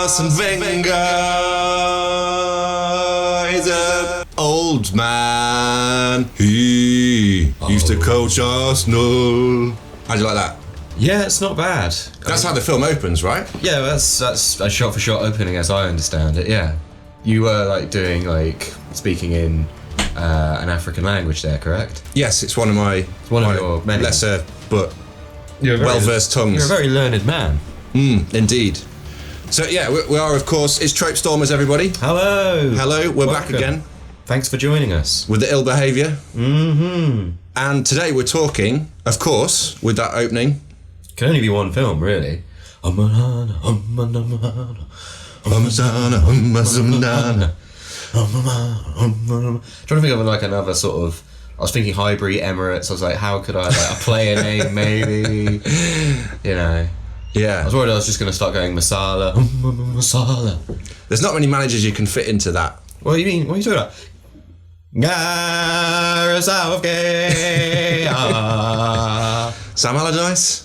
Arsene Wenger is an old man. He used to coach Arsenal. How'd you like that? Yeah, it's not bad. That's how the film opens, right? Yeah, that's a shot-for-shot opening as I understand it, yeah. You were speaking in an African language there, correct? Yes, it's one of your many lesser but well-versed tongues. You're a very learned man. Indeed. So yeah, we are, of course, it's Trope Stormers, everybody. Hello. Hello, we're Welcome. back again. Thanks for joining us. With the ill behaviour. Mm-hmm. And today we're talking, of course, with that opening. Can only be one film, really. Trying to think of another sort of. I was thinking Highbury Emirates. I was like, how could I a player name maybe? Yeah. I was worried I was just going to start going Masala. Masala. There's not many managers you can fit into that. What do you mean? What are you talking about? Sam Allardyce?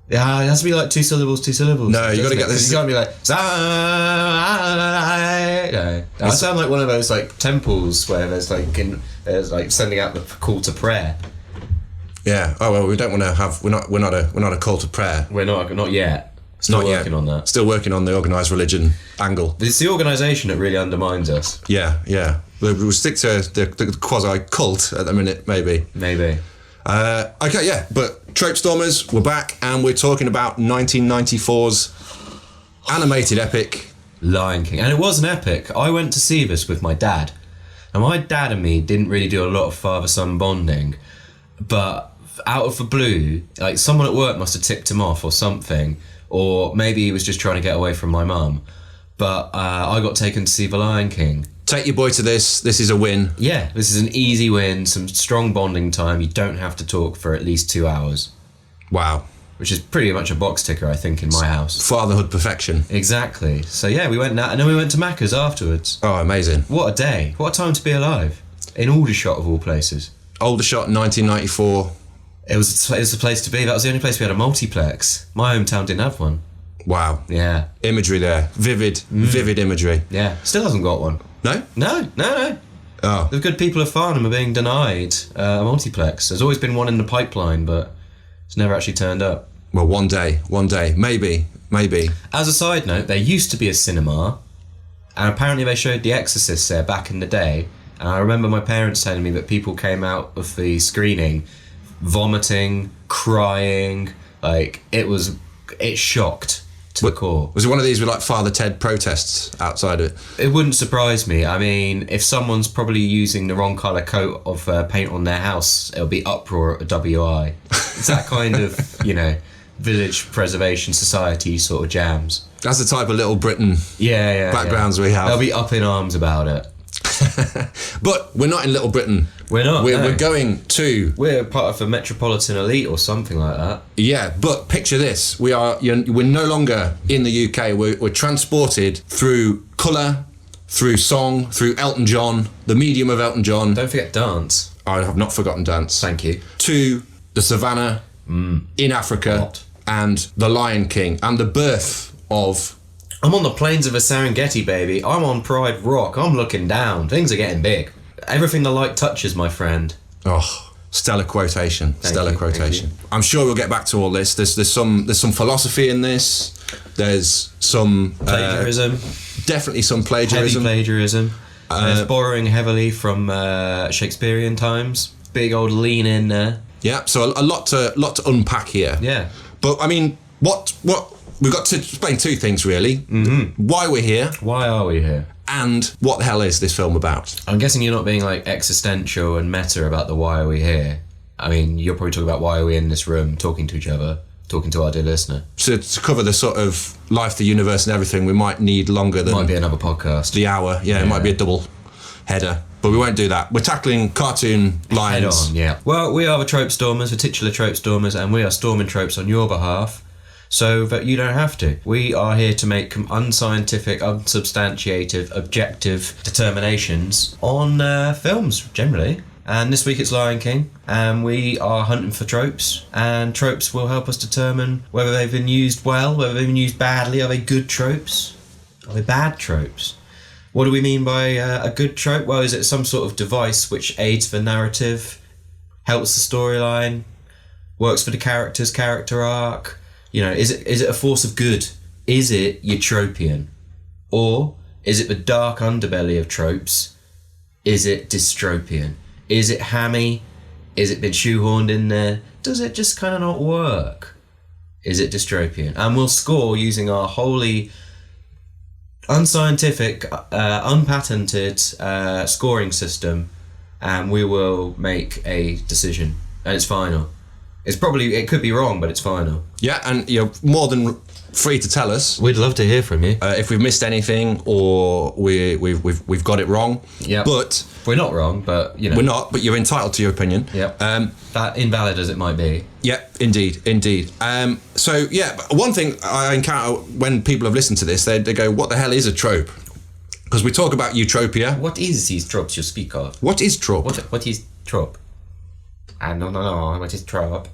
Yeah, it has to be like two syllables. No, you got to get this. You can't be like. No. I sound like one of those like temples where there's sending out the call to prayer. Yeah. Oh well, we don't want to have. We're not a call to prayer. We're not yet. Still working on that. Still working on the organised religion angle. It's the organisation that really undermines us. Yeah. We'll stick to the quasi cult at the minute, maybe. Okay, yeah, but Trope Stormers, we're back and we're talking about 1994's animated epic Lion King. And it was an epic. I went to see this with my dad. And my dad and me didn't really do a lot of father-son bonding. But out of the blue, like someone at work must have tipped him off or something. Or maybe he was just trying to get away from my mum. But I got taken to see The Lion King. Take your boy to this. This is a win. Yeah, this is an easy win. Some strong bonding time. You don't have to talk for at least 2 hours. Wow. Which is pretty much a box ticker, I think, in my house. Fatherhood perfection. Exactly. So yeah, we went and then we went to Macca's afterwards. Oh, amazing. What a day. What a time to be alive. In Aldershot, of all places. Aldershot, 1994. It was the place to be. That was the only place we had a multiplex. My hometown didn't have one. Wow. Yeah. Imagery there. Vivid imagery. Yeah. Still hasn't got one. No? No. Oh. The good people of Farnham are being denied a multiplex. There's always been one in the pipeline, but it's never actually turned up. Well, one day, maybe. As a side note, there used to be a cinema, and apparently they showed The Exorcist there back in the day, and I remember my parents telling me that people came out of the screening vomiting, crying, like it shocked to the core. Was it one of these with like Father Ted protests outside of it? It wouldn't surprise me. I mean, if someone's probably using the wrong colour coat of paint on their house, it'll be uproar at a WI. It's that kind of, village preservation society sort of jams. That's the type of Little Britain backgrounds we have. They'll be up in arms about it. But we're not in Little Britain. We're not. We're going to. We're part of a metropolitan elite or something like that. Yeah, but picture this: we're no longer in the UK. We're transported through colour, through song, through Elton John, the medium of Elton John. Don't forget dance. I have not forgotten dance. Thank you. To the savannah in Africa and the Lion King and the birth of. I'm on the plains of a Serengeti, baby. I'm on Pride Rock. I'm looking down. Things are getting big. Everything the light touches, my friend. Oh, stellar quotation. Stellar quotation. I'm sure we'll get back to all this. There's some philosophy in this. There's some plagiarism. Definitely some plagiarism. Heavy plagiarism. There's borrowing heavily from Shakespearean times. Big old lean in there. Yeah. So a lot to unpack here. Yeah. But I mean, what we've got to explain two things really. Mm-hmm. Why we're here. Why are we here? And what the hell is this film about? I'm guessing you're not being like existential and meta about the why are we here. I mean, you're probably talking about why are we in this room talking to each other, talking to our dear listener. So to cover the sort of life, the universe and everything, we might need longer than... Might be another podcast. The hour, yeah, it might be a double header. But we won't do that. We're tackling cartoon lions. Head on, yeah. Well, we are the Trope Stormers, the titular Trope Stormers, and we are storming tropes on your behalf. So that you don't have to. We are here to make unscientific, unsubstantiated, objective determinations on films, generally. And this week it's Lion King, and we are hunting for tropes, and tropes will help us determine whether they've been used well, whether they've been used badly. Are they good tropes? Are they bad tropes? What do we mean by a good trope? Well, is it some sort of device which aids the narrative, helps the storyline, works for the character's character arc? You know, is it a force of good? Is it utopian? Or is it the dark underbelly of tropes? Is it dystopian? Is it hammy? Is it been shoehorned in there? Does it just kind of not work? Is it dystopian? And we'll score using our wholly unscientific, unpatented scoring system, and we will make a decision. And it's final. It could be wrong, but it's final. Yeah, and you're more than free to tell us. We'd love to hear from you. If we've missed anything or we've got it wrong. Yeah. But we're not wrong, but you know. We're not, but you're entitled to your opinion. Yeah. That invalid as it might be. Yeah, indeed. So yeah, one thing I encounter when people have listened to this, they go, "What the hell is a trope?" Because we talk about utopia. What is these tropes you speak of? What is trope? What is trope? I don't know. What is trope?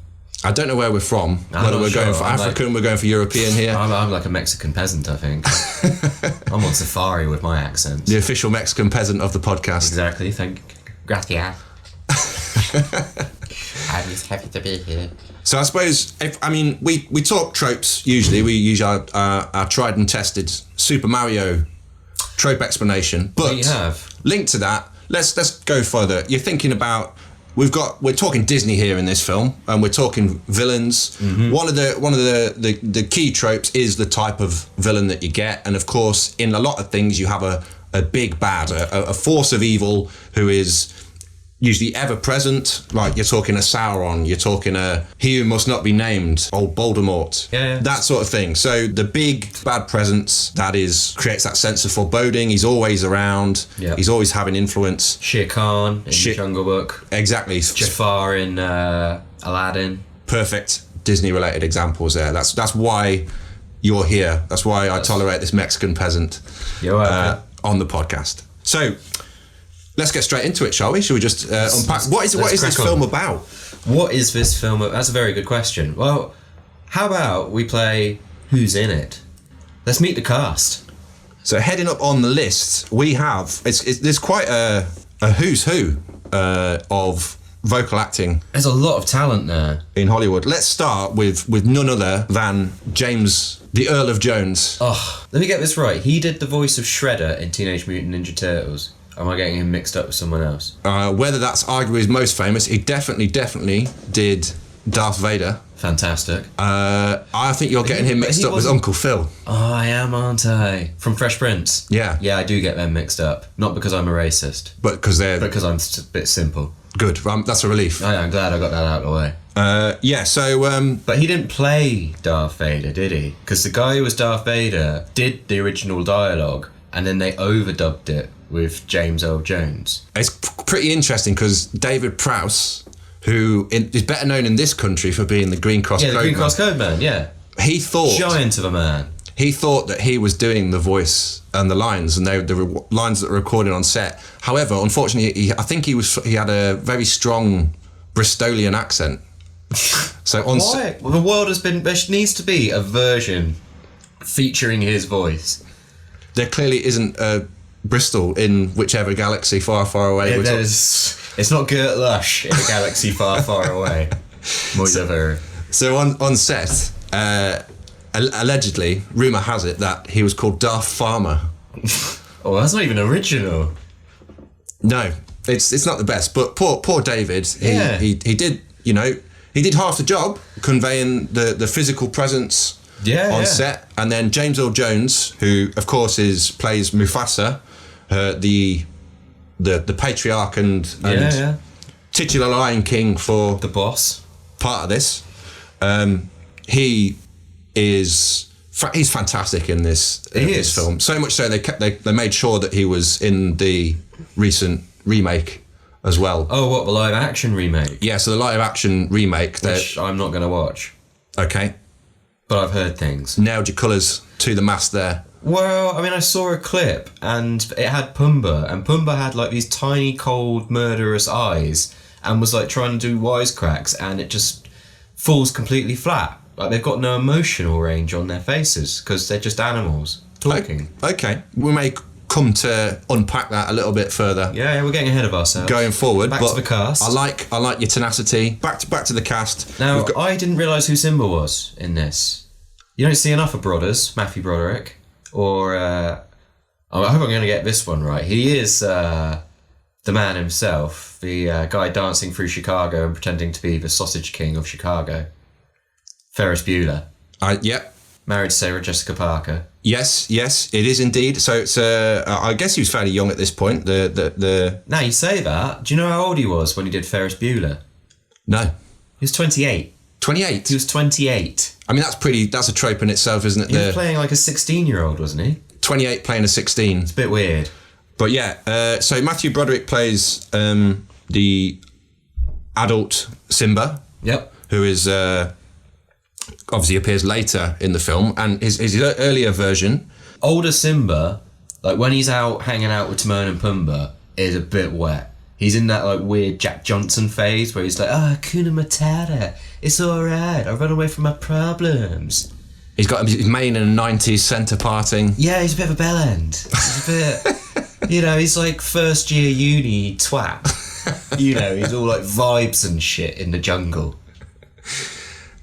I don't know where we're from. Whether we're going for African, we're going for European here. I'm like a Mexican peasant, I think. I'm on safari with my accent. The official Mexican peasant of the podcast. Exactly. Thank you. Gracias. I'm just happy to be here. So I suppose, we talk tropes usually. We use our tried and tested Super Mario trope explanation. But we have. Linked to that, let's go further. You're thinking about... We're talking Disney here in this film, and we're talking villains. Mm-hmm. One of the key tropes is the type of villain that you get, and of course, in a lot of things, you have a big bad, a force of evil who is usually ever present. Like you're talking a Sauron, you're talking a he who must not be named, old Voldemort, that sort of thing. So the big bad presence creates that sense of foreboding. He's always around. Yep. He's always having influence. Shere Khan in Jungle Book. Exactly. Jafar in Aladdin. Perfect Disney-related examples there. That's why you're here. That's why I tolerate this Mexican peasant on the podcast. So. Let's get straight into it, shall we? Should we just unpack? What is this film about? What is this film about? That's a very good question. Well, how about we play Who's in It? Let's meet the cast. So heading up on the list, we have... there's quite a who's who of vocal acting. There's a lot of talent there. In Hollywood. Let's start with none other than James, the Earl of Jones. Oh, let me get this right. He did the voice of Shredder in Teenage Mutant Ninja Turtles. Am I getting him mixed up with someone else? Whether that's arguably his most famous, he definitely did Darth Vader. Fantastic. I think you're getting him mixed up with Uncle Phil. Oh, I am, aren't I? From Fresh Prince. Yeah. Yeah, I do get them mixed up. Not because I'm a racist. But because I'm a bit simple. Good. That's a relief. I'm glad I got that out of the way. But he didn't play Darth Vader, did he? Because the guy who was Darth Vader did the original dialogue, and then they overdubbed it with James Earl Jones. It's pretty interesting because David Prowse, who is better known in this country for being the Green Cross Code Man. Yeah, the Green Cross Code Man, yeah. He thought... Giant of a man. He thought that he was doing the voice and the lines, and the lines that were recorded on set. However, unfortunately, I think he had a very strong Bristolian accent. So on Why? Well, the world has been... There needs to be a version featuring his voice. There clearly isn't a Bristol in whichever galaxy far, far away. It's not Gert Lush in a galaxy far, far away. So on set, allegedly, rumour has it that he was called Darth Farmer. Oh, that's not even original. No, it's not the best. But poor David, he did half the job conveying the physical presence on set. And then James Earl Jones, who of course plays Mufasa, the patriarch and titular Lion King for the boss part of this. He's fantastic in this film. So much so they made sure that he was in the recent remake as well. Oh, what, the live action remake? Yeah, so the live action remake which I'm not going to watch. Okay. But I've heard things. Nailed your colours to the mast there. Well, I mean, I saw a clip and it had Pumbaa, and Pumbaa had like these tiny, cold, murderous eyes and was like trying to do wisecracks, and it just falls completely flat. Like they've got no emotional range on their faces because they're just animals talking. Okay, we may come to unpack that a little bit further. Yeah, we're getting ahead of ourselves. Going forward, back to the cast. I like your tenacity. Back to the cast. Now, I didn't realise who Simba was in this. You don't see enough of Brothers, Matthew Broderick, or I hope I'm going to get this one right. He is the man himself, the guy dancing through Chicago and pretending to be the Sausage King of Chicago. Ferris Bueller. Yep. Married Sarah Jessica Parker. Yes, it is indeed. So it's I guess he was fairly young at this point. Now you say that. Do you know how old he was when he did Ferris Bueller? No. He was 28. 28? He was 28. I mean, that's a trope in itself, isn't it? He was playing like a 16-year-old, wasn't he? 28 playing a 16. It's a bit weird. But yeah, so Matthew Broderick plays the adult Simba. Yep. Who is obviously appears later in the film, and his earlier version. Older Simba, like when he's out hanging out with Timon and Pumbaa, is a bit wet. He's in that like weird Jack Johnson phase where he's like, Hakuna Matata, it's alright, I run away from my problems. He's got his mane and a 90s centre parting. Yeah, he's a bit of a bellend. He's a bit, he's like first year uni twat. He's all like vibes and shit in the jungle.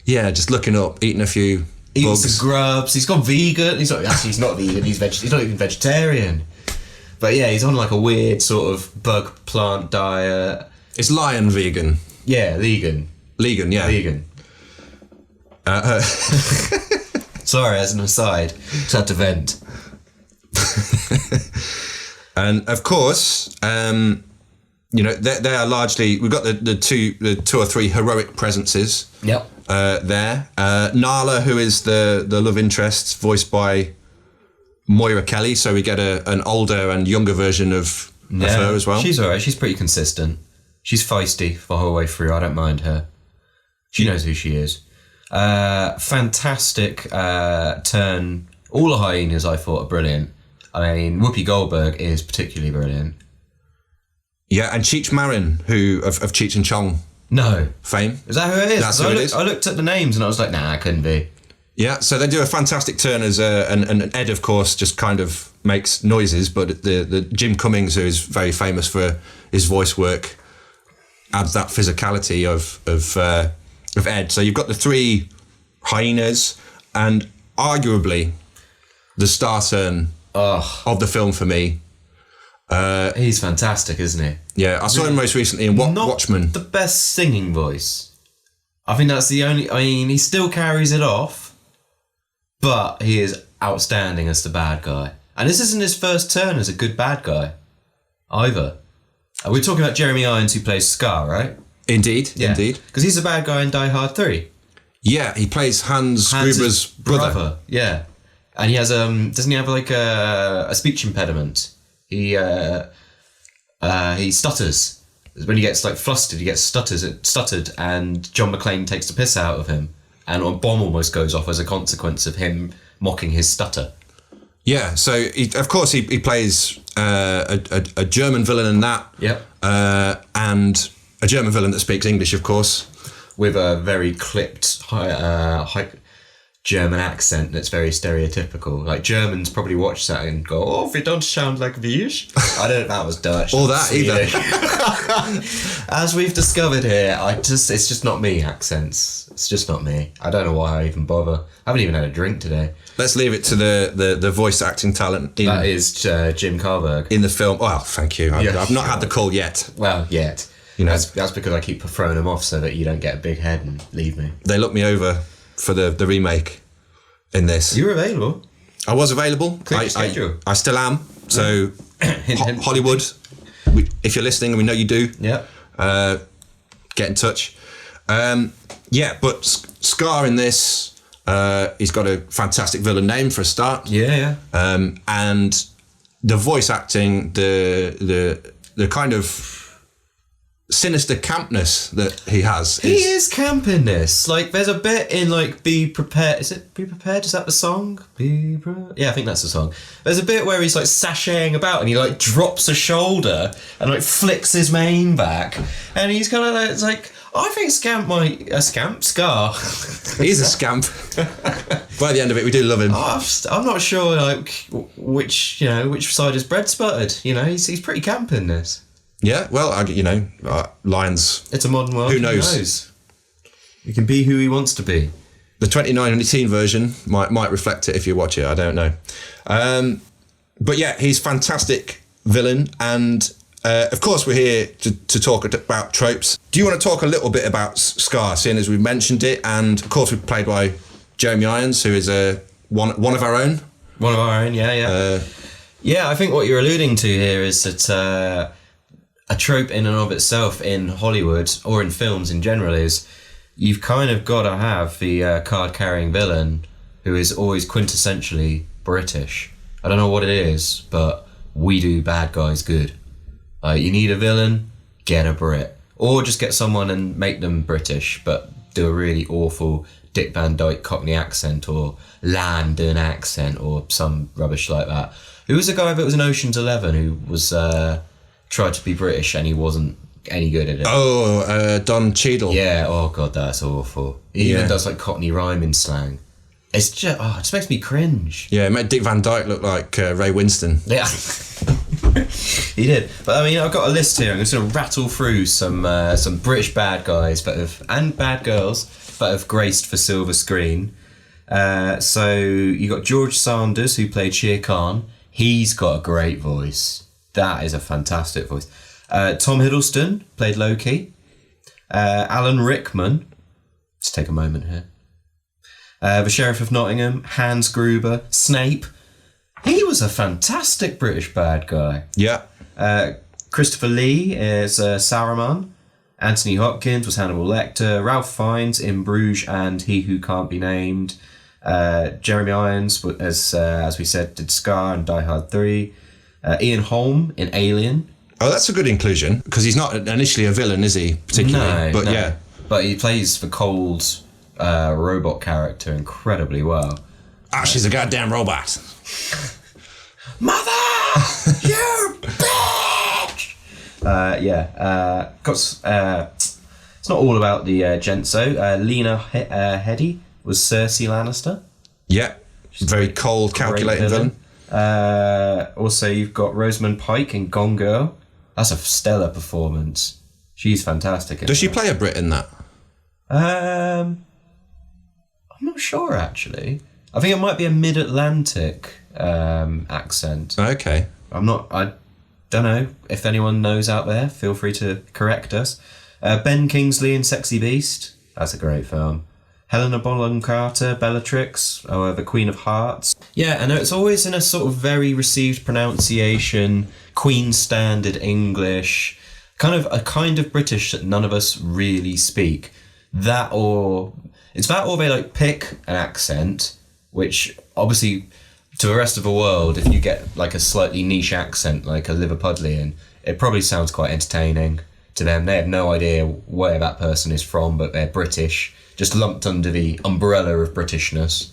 Yeah, just looking up, eating a few Eating bugs. some grubs. He's gone vegan. He's not vegan. He's not even vegetarian. But yeah, he's on like a weird sort of bug plant diet. It's lion vegan. Yeah, Leagan. Leagan, yeah. Leagan. Sorry, as an aside, just had to vent. And of course, they are largely, we've got the two or three heroic presences. Yep. There. Nala, who is the love interest, voiced by Moira Kelly, so we get an older and younger version of her as well. She's alright, she's pretty consistent. She's feisty the whole way through, I don't mind her. She knows who she is. Fantastic turn. All the hyenas I thought are brilliant. I mean, Whoopi Goldberg is particularly brilliant. Yeah, and Cheech Marin, who of Cheech and Chong fame. Is that who it is? That's who it is. I looked at the names and I was like, nah, it couldn't be. Yeah, so they do a fantastic turn as and Ed, of course, just kind of makes noises, but the Jim Cummings, who is very famous for his voice work, adds that physicality of Ed. So you've got the three hyenas, and arguably the star turn of the film for me. He's fantastic, isn't he? Yeah, I saw him most recently in Watchmen. The best singing voice. I think that's the only. I mean, he still carries it off, but he is outstanding as the bad guy. And this isn't his first turn as a good bad guy, either. We're talking about Jeremy Irons, who plays Scar, right? Indeed. Because he's the bad guy in Die Hard 3. Yeah, he plays Hans Gruber's brother. Yeah, and he has doesn't he have like a speech impediment? He stutters. When he gets like flustered, he gets stuttered, and John McClane takes the piss out of him, and a bomb almost goes off as a consequence of him mocking his stutter. Yeah, so of course he plays a German villain in that. Yep. And a German villain that speaks English, of course, with a very clipped high German accent that's very stereotypical. Like Germans probably watch that and go, "Oh, they don't sound like these." I don't know if that was Dutch or that Swedish. either. As we've discovered here, it's just not me. Accents, it's just not me. I don't know why I even bother. I haven't even had a drink today. Let's leave it to the voice acting talent. That is Jim Carberg in the film. Well, thank you. I've not had the call yet. Well, yet. That's because I keep throwing them off so that you don't get a big head and leave me. They looked me over for the remake in this. You were available. I was available. I still am. So Hollywood, if you're listening, and we know you do. Yeah. Get in touch. But Scar in this, he's got a fantastic villain name for a start. Yeah. And the voice acting, the kind of sinister campness that he has. He is campiness. Like, there's a bit in, like, Be Prepared. Is it Be Prepared? Is that the song? Yeah, I think that's the song. There's a bit where he's, like, sashaying about and he, like, drops a shoulder and, like, flicks his mane back. And he's kind of like, it's like, I think Scar. He's a scamp. By the end of it, we do love him. I'm not sure, like, which side his bread's buttered. You know, he's pretty camp in this. Yeah, well, Lions. It's a modern world. Who knows? He can be who he wants to be. The 2019 version might reflect it if you watch it. I don't know. But yeah, he's fantastic villain. And of course, we're here to talk about tropes. Do you want to talk a little bit about Scar, seeing as we mentioned it? And of course, we're played by Jeremy Irons, who is one of our own. One of our own, yeah. Yeah, I think what you're alluding to here is that a trope in and of itself in Hollywood or in films in general is you've kind of got to have the card-carrying villain who is always quintessentially British. I don't know what it is, but we do bad guys good. You need a villain, get a Brit. Or just get someone and make them British, but do a really awful Dick Van Dyke Cockney accent or London accent or some rubbish like that. Who was the guy that was in Ocean's 11 who was... tried to be British and he wasn't any good at it. Don Cheadle. Yeah, oh god, that's awful. He even does like Cockney rhyming slang. It's just, it just makes me cringe. Yeah, it made Dick Van Dyke look like Ray Winston. Yeah, he did. But I mean, I've got a list here. I'm just going to rattle through some British bad guys and bad girls that have graced the silver screen. So you got George Sanders, who played Shere Khan. He's got a great voice. That is a fantastic voice. Tom Hiddleston played Loki. Alan Rickman. Let's take a moment here. The Sheriff of Nottingham. Hans Gruber. Snape. He was a fantastic British bad guy. Yeah. Christopher Lee is Saruman. Anthony Hopkins was Hannibal Lecter. Ralph Fiennes in Bruges and He Who Can't Be Named. Jeremy Irons, as we said, did Scar and Die Hard 3. Ian Holm in Alien. Oh, that's a good inclusion, because he's not initially a villain, is he, particularly? No. Yeah. But he plays the cold robot character incredibly well. She's a goddamn robot. Mother! You bitch! It's not all about the Genso. Lena Headey was Cersei Lannister. Yeah. She's very cold, calculating villain. Also, you've got Rosamund Pike in Gone Girl. That's a stellar performance. She's fantastic. Does she play a Brit in that? I'm not sure, actually. I think it might be a mid-Atlantic accent. Okay. I don't know. If anyone knows out there, feel free to correct us. Ben Kingsley in Sexy Beast. That's a great film. Helena Bonham Carter, Bellatrix, the Queen of Hearts. Yeah, and it's always in a sort of very received pronunciation, Queen Standard English, kind of British that none of us really speak. It's that or they like pick an accent, which obviously to the rest of the world, if you get like a slightly niche accent like a Liverpudlian, it probably sounds quite entertaining to them. They have no idea where that person is from, but they're British. Just lumped under the umbrella of Britishness.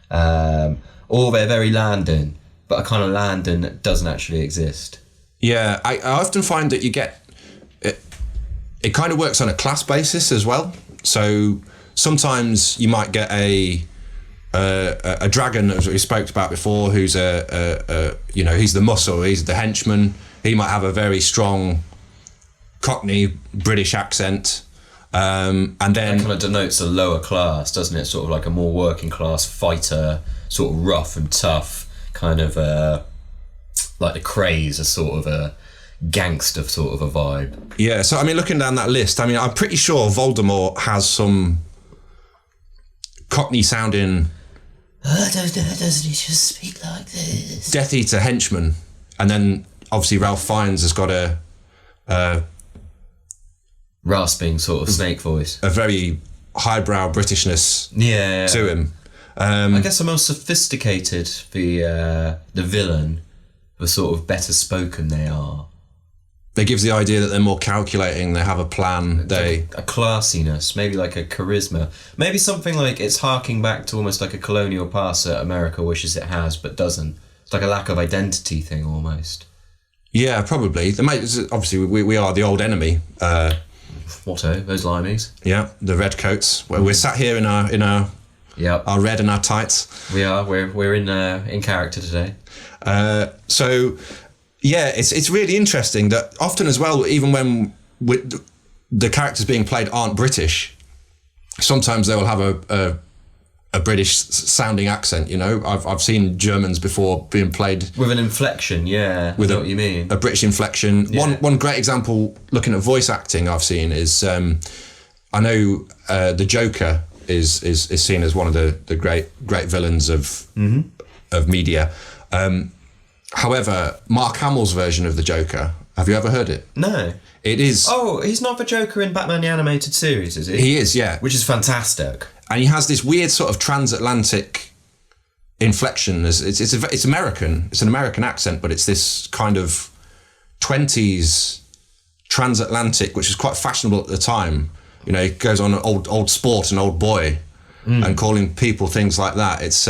Or they're very London, but a kind of London that doesn't actually exist. Yeah, I often find that you get... It kind of works on a class basis as well. So sometimes you might get a dragon, as we spoke about before, who's he's the muscle, he's the henchman. He might have a very strong Cockney British accent. And then that kind of denotes a lower class, doesn't it? Sort of like a more working class fighter, sort of rough and tough, kind of like the Krays, a sort of a gangster sort of a vibe. Yeah, so I mean, looking down that list, I mean, I'm pretty sure Voldemort has some Cockney sounding. Doesn't he just speak like this? Death Eater henchman, and then obviously Ralph Fiennes has got a rasping sort of snake voice, a very highbrow Britishness to him. I guess the most sophisticated the villain, the sort of better spoken they are. They gives the idea that they're more calculating. They have a plan. A classiness, maybe like a charisma, maybe something like it's harking back to almost like a colonial past that America wishes it has but doesn't. It's like a lack of identity thing almost. Yeah, probably. Obviously, we are the old enemy. Whatto, those limeys. Yeah, the red coats. We're sat here in our our red and our tights. We are. We're in character today. So. Yeah, it's really interesting that often as well, even when the characters being played aren't British, sometimes they will have a British sounding accent. You know, I've seen Germans before being played with an inflection. Yeah, I know what you mean. A British inflection. Yeah. One great example looking at voice acting I've seen is I know the Joker is seen as one of the great villains of media. However, Mark Hamill's version of the Joker, have you ever heard it? No. It is... Oh, he's not the Joker in Batman the Animated Series, is he? He is, yeah. Which is fantastic. And he has this weird sort of transatlantic inflection. It's American. It's an American accent, but it's this kind of 20s transatlantic, which was quite fashionable at the time. You know, he goes on old sport and old boy and calling people things like that. It's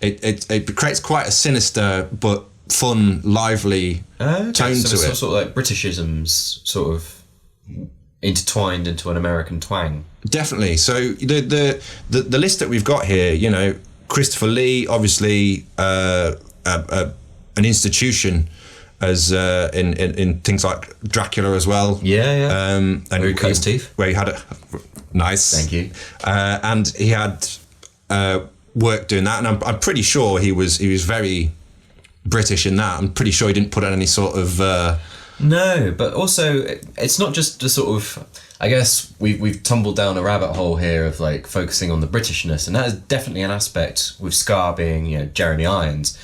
it creates quite a sinister but fun, lively tone to it. So it's sort of like Britishisms sort of intertwined into an American twang. Definitely. So the list that we've got here, you know, Christopher Lee, obviously an institution as in things like Dracula as well. Yeah. And where he cut his teeth. Where he had a nice. Thank you. And he had work doing that, and I'm pretty sure he was very British in that. I'm pretty sure he didn't put on any sort of no, but also it's not just the sort of, I guess we've tumbled down a rabbit hole here of like focusing on the Britishness, and that is definitely an aspect with Scar being, you know, Jeremy Irons.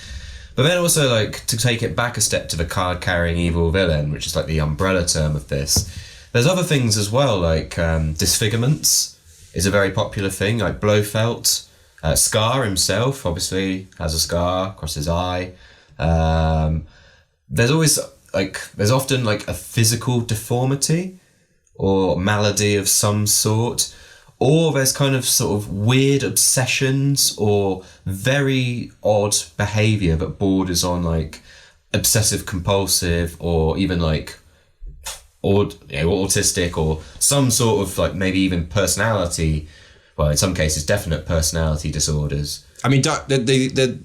But then also, like, to take it back a step to the card-carrying evil villain, which is like the umbrella term of this, there's other things as well, like disfigurements is a very popular thing, like Blofeld. Scar himself obviously has a scar across his eye. There's often like a physical deformity or malady of some sort, or there's kind of sort of weird obsessions or very odd behaviour that borders on like obsessive compulsive or even like autistic or some sort of like maybe even personality. Well, in some cases, definite personality disorders. I mean, the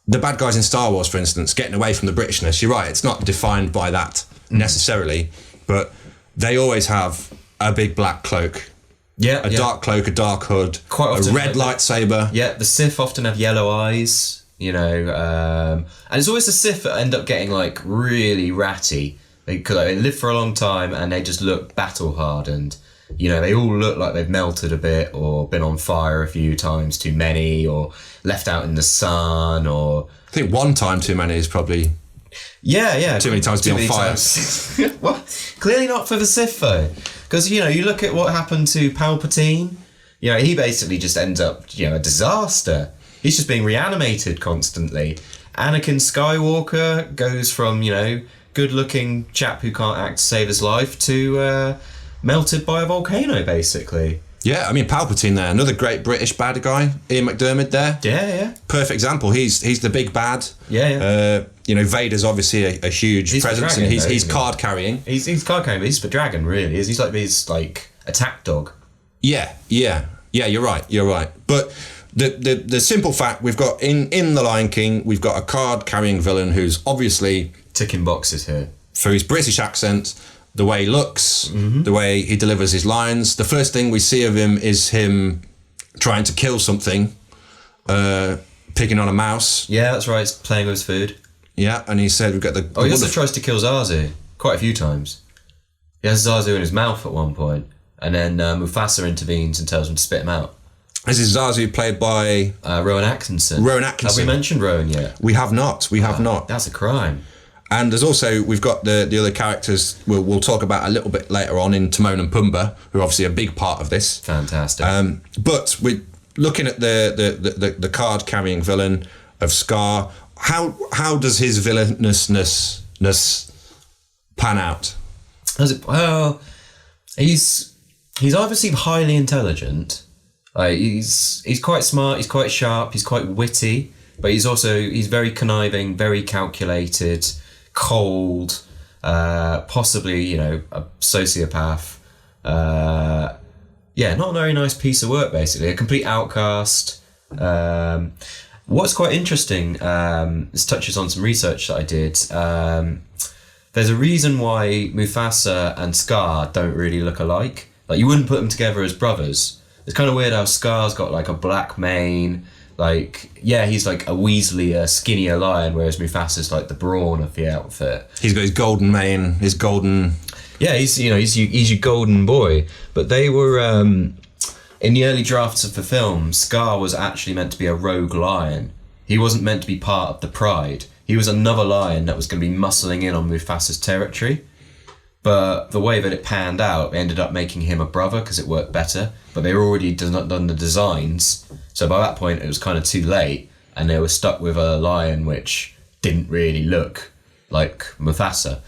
bad guys in Star Wars, for instance, getting away from the Britishness, you're right, it's not defined by that necessarily, but they always have a big black cloak. Yeah. A dark cloak, a dark hood, quite often a red lightsaber. Yeah, the Sith often have yellow eyes, you know, and it's always the Sith that end up getting like really ratty. Because they live for a long time and they just look battle hardened. You know, they all look like they've melted a bit or been on fire a few times too many or left out in the sun or... I think one time too many is probably... Yeah. Too many times to be on fire. Well, clearly not for the Sith though. Because, you know, you look at what happened to Palpatine. You know, he basically just ends up, you know, a disaster. He's just being reanimated constantly. Anakin Skywalker goes from, you know, good-looking chap who can't act to save his life to... melted by a volcano, basically. Yeah, I mean, Palpatine there, another great British bad guy, Ian McDiarmid there. Yeah. Perfect example. He's the big bad. Yeah. You know, Vader's obviously a huge presence, dragon, and he's card carrying. He's card carrying, but he's the dragon, really. He's like his attack dog. Yeah. You're right. But the simple fact we've got in The Lion King, we've got a card carrying villain who's obviously ticking boxes here for his British accent. The way he looks, the way he delivers his lines. The first thing we see of him is him trying to kill something, picking on a mouse. Yeah, that's right. He's playing with his food. Yeah, and he said we've got the... he also tries to kill Zazu quite a few times. He has Zazu in his mouth at one point, and then Mufasa intervenes and tells him to spit him out. This is Zazu played by... Rowan Atkinson. Have we mentioned Rowan yet? We have not. That's a crime. And there's also, we've got the other characters we'll talk about a little bit later on in Timon and Pumbaa, who are obviously a big part of this. Fantastic. But we're looking at the card-carrying villain of Scar. How does his villainousness pan out? Well, he's obviously highly intelligent. He's quite smart. He's quite sharp. He's quite witty. But he's very conniving, very calculated, cold, possibly a sociopath. Not a very nice piece of work. Basically, a complete outcast. What's quite interesting, this touches on some research that I did. There's a reason why Mufasa and Scar don't really look alike. Like, you wouldn't put them together as brothers. It's kind of weird how Scar's got like a black mane. Like, yeah, he's like a weaselier, skinnier lion, whereas Mufasa's like the brawn of the outfit. He's got his golden mane, his golden... Yeah, he's your golden boy. But they were, in the early drafts of the film, Scar was actually meant to be a rogue lion. He wasn't meant to be part of the Pride. He was another lion that was going to be muscling in on Mufasa's territory. But the way that it panned out, they ended up making him a brother because it worked better. But they were already done the designs. So by that point, it was kind of too late. And they were stuck with a lion which didn't really look like Mufasa.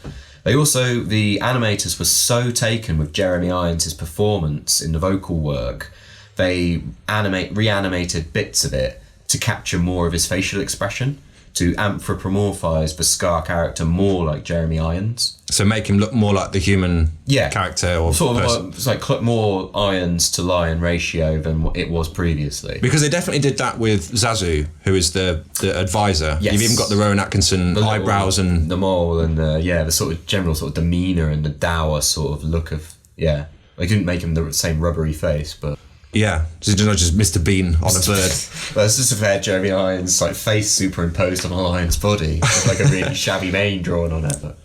The animators were so taken with Jeremy Irons' performance in the vocal work, they reanimated bits of it to capture more of his facial expression, to anthropomorphise the Scar character more like Jeremy Irons. So make him look more like the human character or sort of person. It's like more Irons to lion ratio than it was previously. Because they definitely did that with Zazu, who is the advisor. Yes. You've even got the Rowan Atkinson eyebrows and... The mole and the sort of general sort of demeanour and the dour sort of look of... Yeah. They didn't make him the same rubbery face, but... Yeah, just Mr. Bean on a bird. Well, it's just a fair Jeremy Irons like face superimposed on a lion's body, with like a really shabby mane drawn on it. But.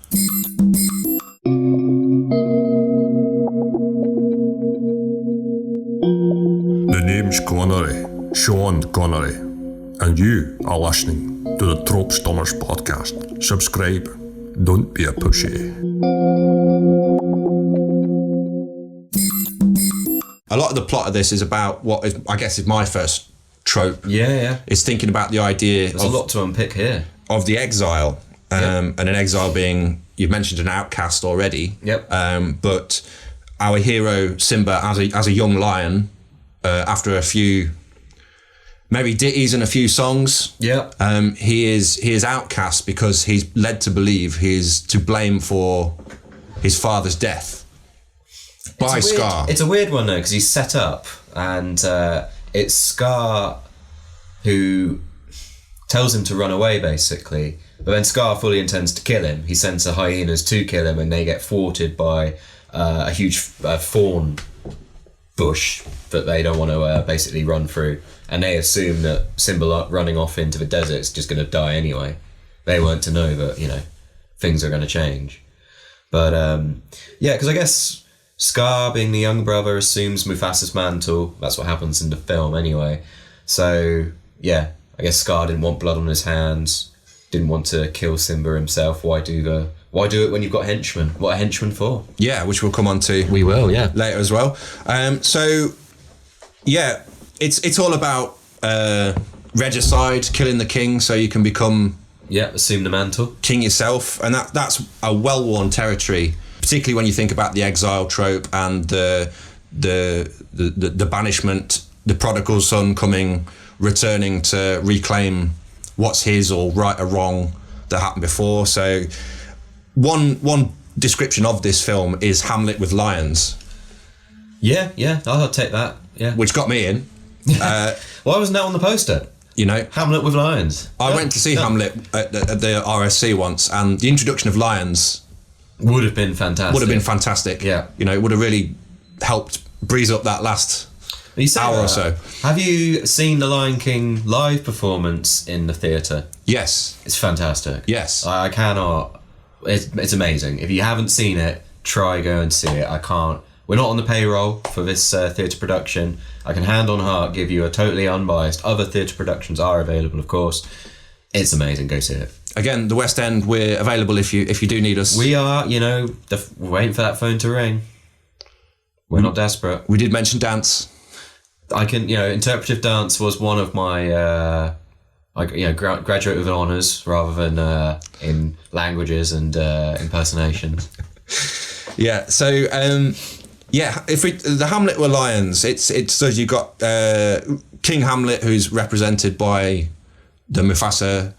The name's Connery, Sean Connery, and you are listening to the Trope Stormers podcast. Subscribe, don't be a pussy. A lot of the plot of this is about what is, I guess, is my first trope. Yeah. Is thinking about the idea There's a lot to unpick here. Of the exile, and an exile being, you've mentioned an outcast already. Yep. But our hero Simba, as a young lion, after a few maybe ditties and a few songs, he is outcast because he's led to believe he's to blame for his father's death. By Scar. It's a weird one though, because he's set up and it's Scar who tells him to run away basically, but then Scar fully intends to kill him. He sends the hyenas to kill him and they get thwarted by a huge thorn bush that they don't want to basically run through, and they assume that Simba running off into the desert is just going to die anyway. They weren't to know that, things are going to change. But because I guess Scar, being the young brother, assumes Mufasa's mantle. That's what happens in the film anyway. So, I guess Scar didn't want blood on his hands, didn't want to kill Simba himself. Why do it when you've got henchmen? What are henchmen for? Yeah, which we'll come on to. We will, later as well. It's all about regicide, killing the king so you can become... Yeah, assume the mantle. King yourself, and that's a well-worn territory, particularly when you think about the exile trope and the banishment, the prodigal son returning to reclaim what's his or right or wrong that happened before. So one description of this film is Hamlet with lions. Yeah, I'll take that. Yeah, which got me in. Why wasn't that on the poster? Hamlet with lions. I went to see Hamlet at the RSC once, and the introduction of lions would have been fantastic. Yeah. It would have really helped breeze up that last hour or so. Have you seen the Lion King live performance in the theatre? Yes. It's fantastic. Yes. I cannot... It's amazing. If you haven't seen it, try go and see it. I can't... We're not on the payroll for this theatre production. I can hand on heart give you a totally unbiased. Other theatre productions are available, of course. It's amazing. Go see it. Again, the West End, we're available if you do need us. We are, we're waiting for that phone to ring. We're not desperate. We did mention dance. I can, interpretive dance was one of my graduate with honours rather than in languages and impersonations. Yeah. So if the Hamlet were lions, it's so you got King Hamlet, who's represented by the Mufasa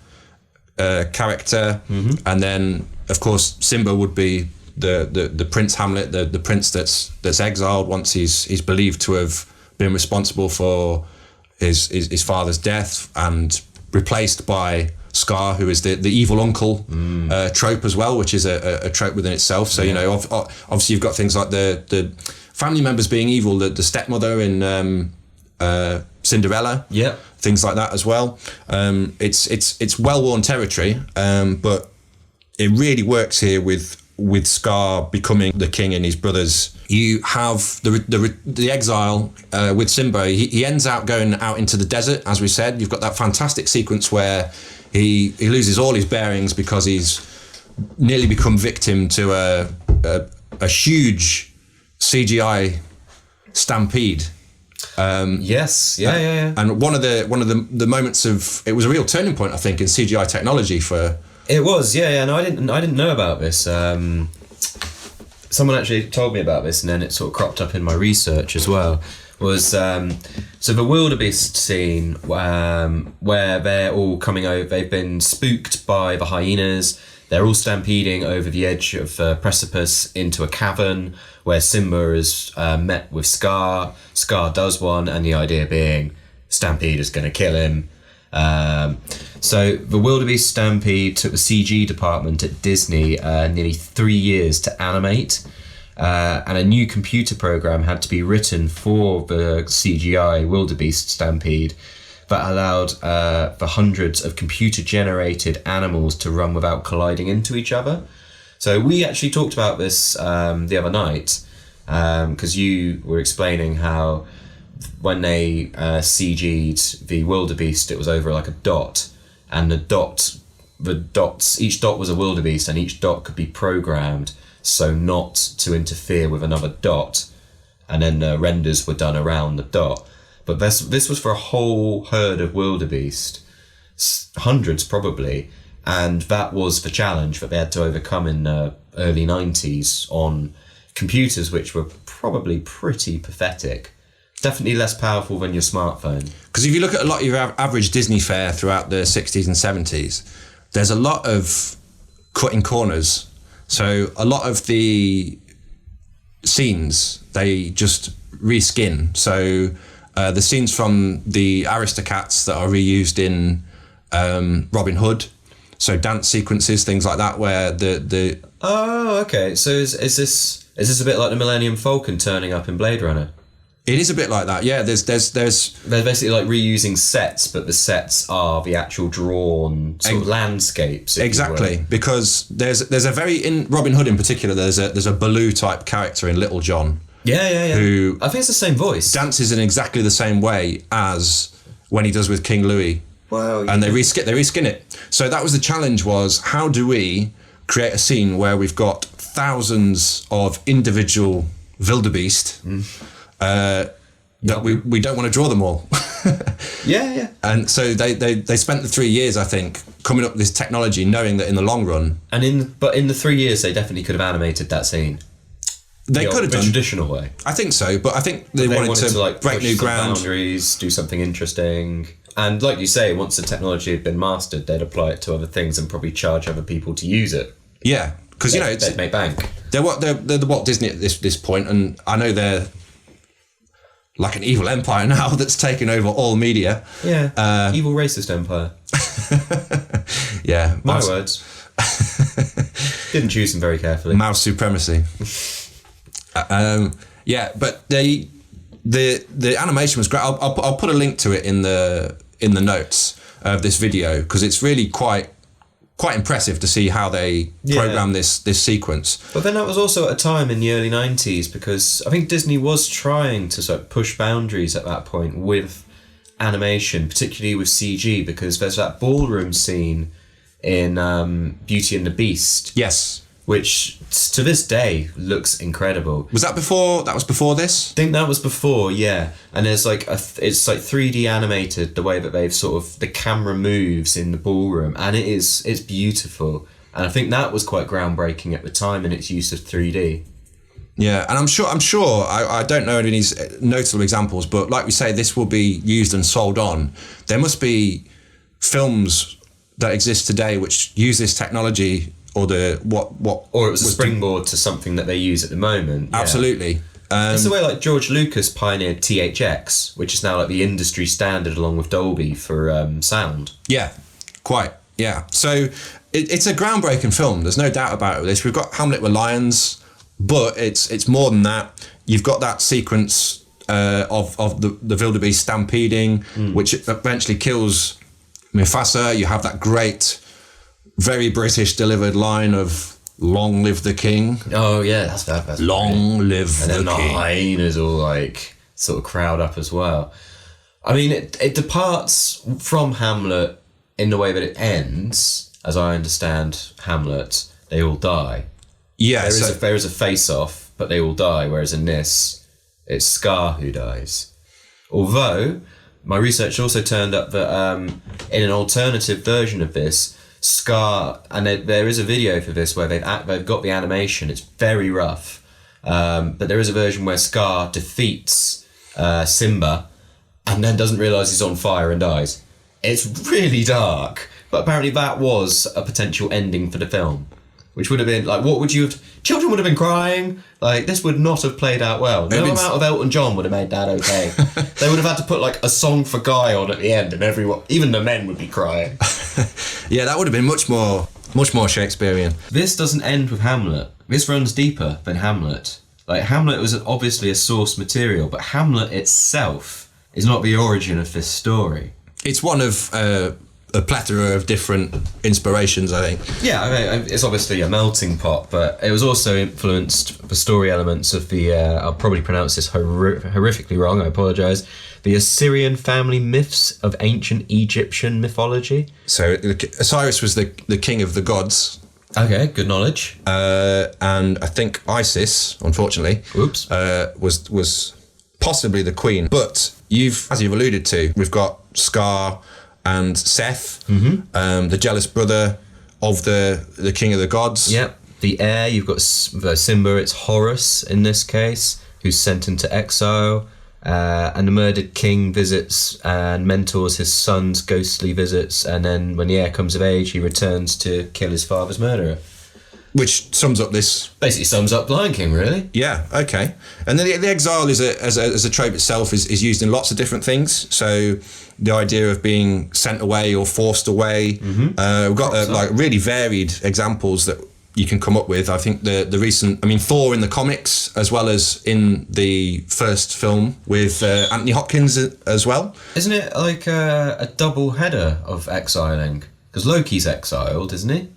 character, and then of course Simba would be the Prince Hamlet, the prince that's exiled once he's believed to have been responsible for his father's death, and replaced by Scar, who is the evil uncle trope as well, which is a trope within itself. So obviously you've got things like the family members being evil, the stepmother in Cinderella, things like that as well. It's well-worn territory, but it really works here with Scar becoming the king and his brothers. You have the exile with Simba. He ends up going out into the desert, as we said. You've got that fantastic sequence where he loses all his bearings because he's nearly become victim to a huge CGI stampede. Yes, yeah. And one of the moments it was a real turning point, I think, in CGI technology for. It was, yeah. No, I didn't know about this. Someone actually told me about this, and then it sort of cropped up in my research as well. Was so the wildebeest scene where they're all coming over. They've been spooked by the hyenas. They're all stampeding over the edge of the precipice into a cavern where Simba is met with Scar. Scar does one, and the idea being Stampede is going to kill him. So the wildebeest stampede took the CG department at Disney nearly 3 years to animate, and a new computer program had to be written for the CGI wildebeest stampede that allowed for hundreds of computer-generated animals to run without colliding into each other. So we actually talked about this the other night, because you were explaining how when they CG'd the wildebeest, it was over like a dot, and each dot was a wildebeest, and each dot could be programmed so not to interfere with another dot, and then the renders were done around the dot. But this was for a whole herd of wildebeest, hundreds probably, and that was the challenge that they had to overcome in the early 90s on computers which were probably pretty pathetic. Definitely less powerful than your smartphone. Because if you look at a lot of your average Disney fare throughout the 60s and 70s, there's a lot of cutting corners. So a lot of the scenes, they just reskin. So the scenes from the Aristocats that are reused in Robin Hood, so dance sequences, things like that, where the Oh, okay. So is this a bit like the Millennium Falcon turning up in Blade Runner? It is a bit like that, yeah. They're basically like reusing sets, but the sets are the actual drawn sort of landscapes. Exactly, because there's a very, in Robin Hood in particular, there's a Baloo type character in Little John. Yeah. Who I think it's the same voice. Dances in exactly the same way as when he does with King Louis. Wow. And they reskin it. So that was the challenge: was how do we create a scene where we've got thousands of individual wildebeest. That we don't want to draw them all. Yeah. And so they spent the 3 years, I think, coming up with this technology, knowing that in the long run. And in the 3 years, they definitely could have animated that scene. They could have done the traditional way. I think so, but I think they wanted to like break new ground, boundaries, do something interesting. And like you say, once the technology had been mastered, they'd apply it to other things and probably charge other people to use it. Yeah, because they'd make bank. They're the Walt Disney at this point, and I know they're like an evil empire now that's taken over all media. Yeah, evil racist empire. Yeah, my words. Didn't choose them very carefully. Mouse supremacy. Yeah, but the animation was great. I'll put a link to it in the notes of this video, because it's really quite impressive to see how they program this sequence. But then that was also at a time in the early 90s, because I think Disney was trying to sort of push boundaries at that point with animation, particularly with CG, because there's that ballroom scene in Beauty and the Beast. Yes. which to this day looks incredible. Was that before? That was before this? I think that was before, yeah. And there's like it's like 3D animated, the way that they've sort of, the camera moves in the ballroom, and it's beautiful. And I think that was quite groundbreaking at the time in its use of 3D. Yeah, and I'm sure I don't know any notable examples, but like we say, this will be used and sold on. There must be films that exist today which use this technology, or it was a springboard to something that they use at the moment. Yeah. Absolutely. It's the way like George Lucas pioneered THX, which is now like the industry standard along with Dolby for sound. Yeah, quite. Yeah. So it's a groundbreaking film. There's no doubt about this. We've got Hamlet with lions, but it's more than that. You've got that sequence of the wildebeest stampeding, which eventually kills Mufasa. You have that great, very British delivered line of "Long live the king." Oh yeah, that's long live and the then the king. hyenas all like sort of crowd up as well. I mean, it departs from Hamlet in the way that it ends. As I understand Hamlet, they all die. Yeah, there is a face-off, but they all die. Whereas in this, it's Scar who dies. Although my research also turned up that in an alternative version of this, Scar, and there is a video for this where they've got the animation. It's very rough, but there is a version where Scar defeats Simba, and then doesn't realise he's on fire and dies. It's really dark, but apparently that was a potential ending for the film, which would have been like, what would you have? Children would have been crying. Like, this would not have played out well. No amount of Elton John would have made that okay. They would have had to put like a song for Guy on at the end, and everyone, even the men, would be crying. Yeah, that would have been much more Shakespearean. This doesn't end with Hamlet. This runs deeper than Hamlet. Like, Hamlet was obviously a source material, but Hamlet itself is not the origin of this story. It's one of a plethora of different inspirations, I think. Yeah, I mean, it's obviously a melting pot, but it was also influenced the story elements of the, I'll probably pronounce this horrifically wrong, I apologise, the Assyrian family myths of ancient Egyptian mythology. So Osiris was the king of the gods. Okay, good knowledge. And I think Isis, unfortunately, was possibly the queen. But as you've alluded to, we've got Scar and Seth, the jealous brother of the king of the gods. Yep. The heir, you've got Simba, it's Horus in this case, who's sent into exile. And the murdered king visits and mentors his son's ghostly visits, and then when the heir comes of age, he returns to kill his father's murderer. Which sums up this... Basically sums up Lion King, really. Yeah, okay. And then the exile as a trope itself is used in lots of different things. So the idea of being sent away or forced away. We've got like really varied examples that you can come up with. I think the recent, Thor in the comics, as well as in the first film with Anthony Hopkins as well. Isn't it like a double header of exiling? Because Loki's exiled, isn't he?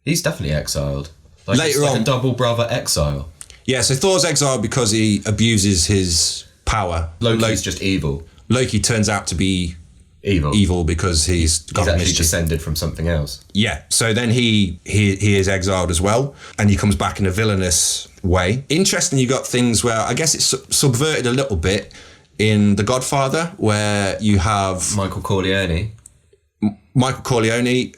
He's definitely exiled. Like, Later it's like on, a double brother exile. Yeah, so Thor's exiled because he abuses his power. Loki's just evil. Loki turns out to be evil because he's actually descended from something else. Yeah, so then he is exiled as well, and he comes back in a villainous way. Interesting, you got things where I guess it's subverted a little bit in The Godfather, where you have Michael Corleone. Michael Corleone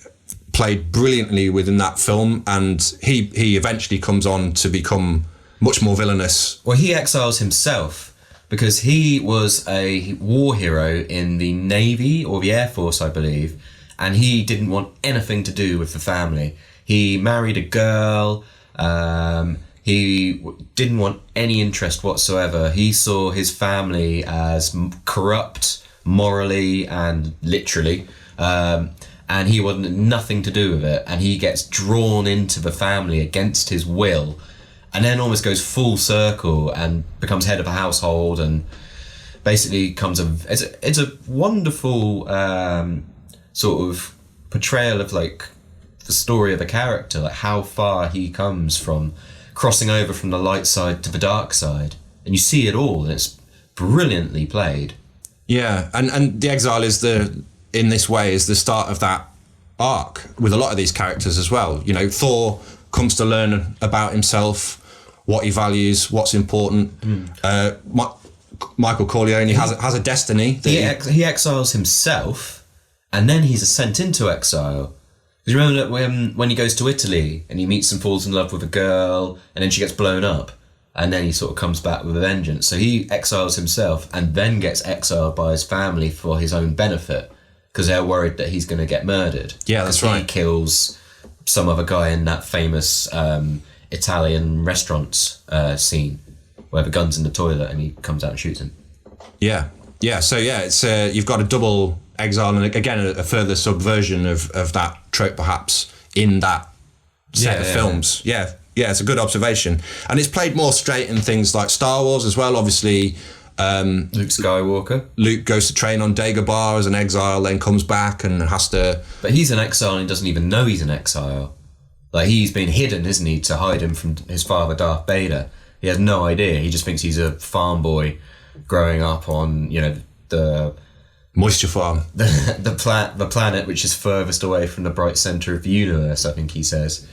played brilliantly within that film, and he eventually comes on to become much more villainous. Well, he exiles himself because he was a war hero in the Navy or the Air Force, I believe, and he didn't want anything to do with the family. He married a girl. He didn't want any interest whatsoever. He saw his family as corrupt morally and literally, and he wanted nothing to do with it, and he gets drawn into the family against his will, and then almost goes full circle and becomes head of a household, and basically it's a wonderful sort of portrayal of like the story of a character, like how far he comes from crossing over from the light side to the dark side, and you see it all, and it's brilliantly played. Yeah, and the exile is in this way is the start of that arc with a lot of these characters as well. You know, Thor comes to learn about himself, what he values, what's important. Michael Corleone has a destiny. He exiles himself, and then he's sent into exile. Because you remember that when he goes to Italy and he meets and falls in love with a girl, and then she gets blown up, and then he sort of comes back with a vengeance. So he exiles himself and then gets exiled by his family for his own benefit, because they're worried that he's going to get murdered. Yeah, that's right. He kills some other guy in that famous Italian restaurants scene where the gun's in the toilet and he comes out and shoots him. Yeah. So it's you've got a double exile, and again a further subversion of that trope, perhaps, in that set of films. Yeah, it's a good observation, and it's played more straight in things like Star Wars as well. Obviously, Luke Skywalker. Luke goes to train on Dagobah as an exile, then comes back and has to. But he's an exile and he doesn't even know he's an exile. Like, he's been hidden, isn't he, to hide him from his father, Darth Vader. He has no idea. He just thinks he's a farm boy growing up on, the moisture farm, the planet which is furthest away from the bright center of the universe, I think he says.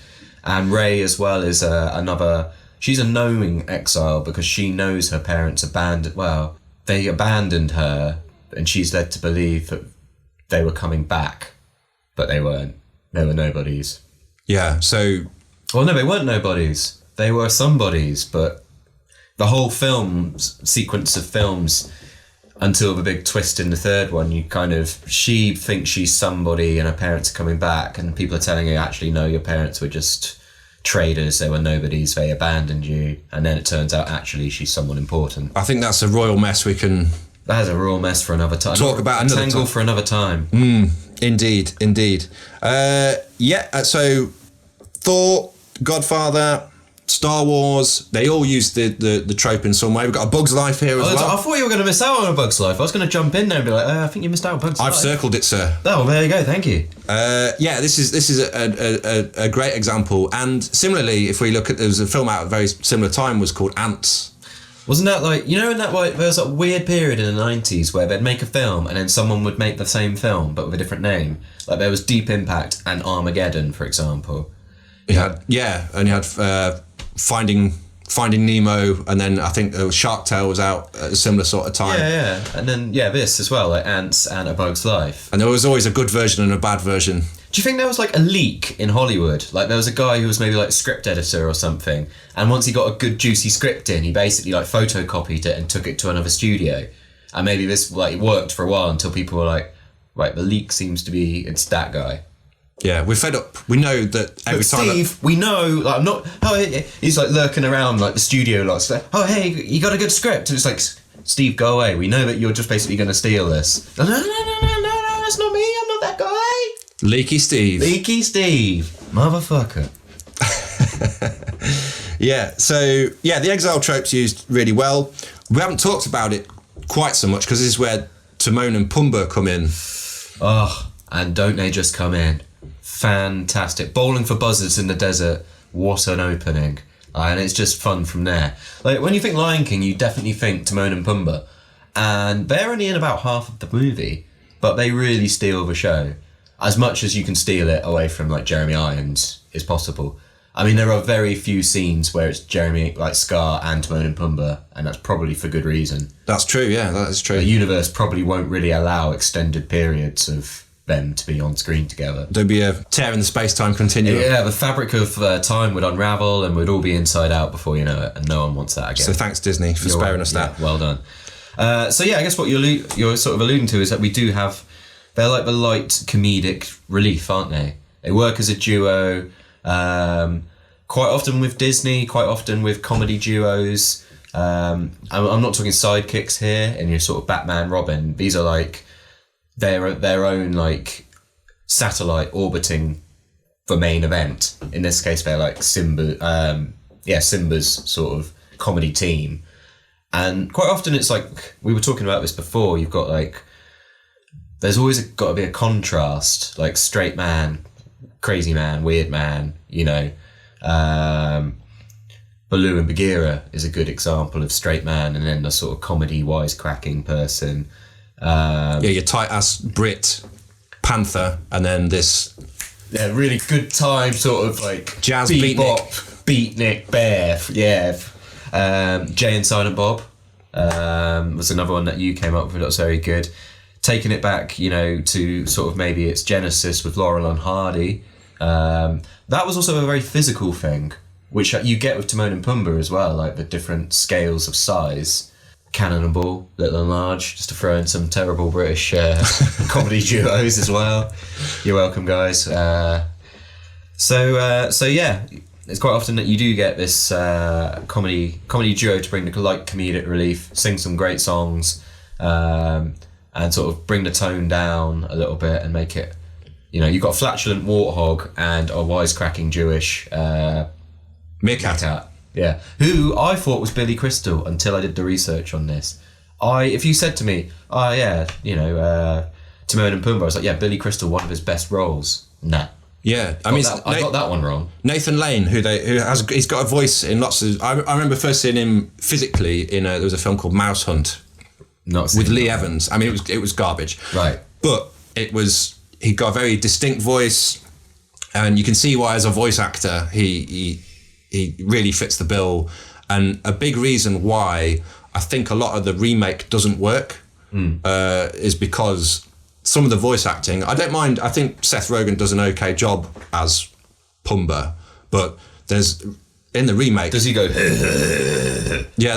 And Rey as well is another. She's a knowing exile because she knows her parents they abandoned her, and she's led to believe that they were coming back, but they weren't. They were nobodies. Yeah. So. Well, no, they weren't nobodies. They were somebodies, but the whole sequence of films, until the big twist in the third one, she thinks she's somebody and her parents are coming back, and people are telling her, actually, no, your parents were just traders, they were nobodies, they abandoned you, and then it turns out actually she's someone important. I think that's a royal mess we can... That is a royal mess for another time. Talk about another tangle time. For another time. Indeed. So Thor, Godfather, Star Wars, they all use the trope in some way. We've got A Bug's Life here as well. I thought you were going to miss out on A Bug's Life. I was going to jump in there and be like, I think you missed out on Bug's Life. I've circled it, sir. Oh, there you go. Thank you. This is a great example. And similarly, if we look at, there was a film out at a very similar time, was called Ants. Wasn't that like, in that way, there was a weird period in the 90s where they'd make a film and then someone would make the same film but with a different name. Like there was Deep Impact and Armageddon, for example. You had Finding Nemo, and then I think Shark Tale was out at a similar sort of time. Yeah. And then, this as well, like Ants and A Bug's Life. And there was always a good version and a bad version. Do you think there was like a leak in Hollywood? Like there was a guy who was maybe like script editor or something, and once he got a good juicy script in, he basically like photocopied it and took it to another studio. And maybe this like worked for a while until people were like, right, the leak seems to be, it's that guy. Yeah, we're fed up. We know that every time. Steve, we know, like, I'm not. Oh, he's like lurking around like the studio lots. Like, oh, hey, you got a good script. And it's like, Steve, go away. We know that you're just basically going to steal this. No, that's not me. I'm not that guy. Leaky Steve. Motherfucker. The exile trope's used really well. We haven't talked about it quite so much because this is where Timon and Pumbaa come in. Oh, and don't they just come in? Fantastic. Bowling for buzzards in the desert. What an opening. And it's just fun from there. Like, when you think Lion King, you definitely think Timon and Pumbaa. And they're only in about half of the movie, but they really steal the show. As much as you can steal it away from, like, Jeremy Irons is possible. I mean, there are very few scenes where it's Jeremy, like, Scar and Timon and Pumbaa, and that's probably for good reason. That's true, yeah, that is true. The universe probably won't really allow extended periods of them to be on screen together. There'd be a tear in the space-time continuum. Yeah, the fabric of time would unravel and we'd all be inside out before you know it, and no one wants that again. So thanks, Disney, for sparing us that. Well done. I guess what you're sort of alluding to is that we do have, they're like the light comedic relief, aren't they? They work as a duo, quite often with Disney, quite often with comedy duos. I'm not talking sidekicks here and your sort of Batman, Robin. These are like their own like satellite orbiting the main event. In this case, they're like Simba's sort of comedy team. And quite often it's like, we were talking about this before, you've got like, there's always got to be a contrast, like straight man, crazy man, weird man, Baloo and Bagheera is a good example of straight man, and then the sort of comedy wisecracking person. Your tight ass Brit Panther, and then this Yeah, really good time, sort of like jazz beatnik bear. Yeah. Jay and Silent Bob was another one that you came up with that was very good. Taking it back, you know, to sort of maybe its genesis with Laurel and Hardy. That was also a very physical thing, which you get with Timon and Pumbaa as well, like the different scales of size. Cannonball, Little and Large, just to throw in some terrible British comedy duos as well. You're welcome, guys. So yeah, it's quite often that you do get this comedy duo to bring the like comedic relief, sing some great songs, and sort of bring the tone down a little bit and make it, you know, you've got a flatulent warthog and a wisecracking Jewish meerkat. Yeah, who I thought was Billy Crystal until I did the research on this. If you said to me, oh yeah, you know, Timon and Pumbaa, I was like, yeah, Billy Crystal, one of his best roles. Nah. Yeah, I got that one wrong. Nathan Lane, he's got a voice in lots of. I remember first seeing him physically in there was a film called Mouse Hunt, with Lee Evans. I mean, it was garbage, right? But he got a very distinct voice, and you can see why as a voice actor he really fits the bill. And a big reason why I think a lot of the remake doesn't work is because some of the voice acting, I don't mind. I think Seth Rogen does an okay job as Pumbaa, but there's in the remake. Does he go? Yeah,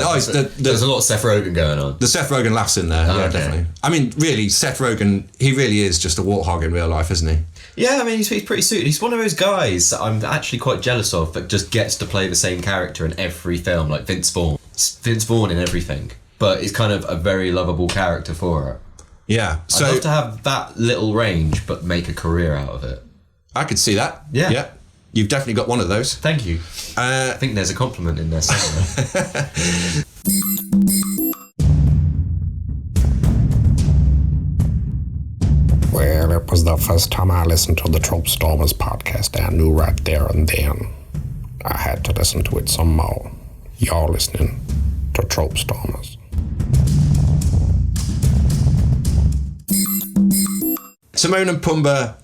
there's a lot of Seth Rogen going on. The Seth Rogen laughs in there, yeah, definitely. I mean, really, Seth Rogen, he really is just a warthog in real life, isn't he? Yeah, I mean, he's pretty suited. He's one of those guys that I'm actually quite jealous of that just gets to play the same character in every film, like Vince Vaughn. It's Vince Vaughn in everything, but he's kind of a very lovable character for it. Yeah. So I'd love to have that little range, but make a career out of it. I could see that. Yeah. Yeah. You've definitely got one of those. Thank you. I think there's a compliment in there somewhere. Well, it was the first time I listened to the Trope Stormers podcast. I knew right there and then I had to listen to it some more. You're listening to Trope Stormers. Timon and Pumbaa,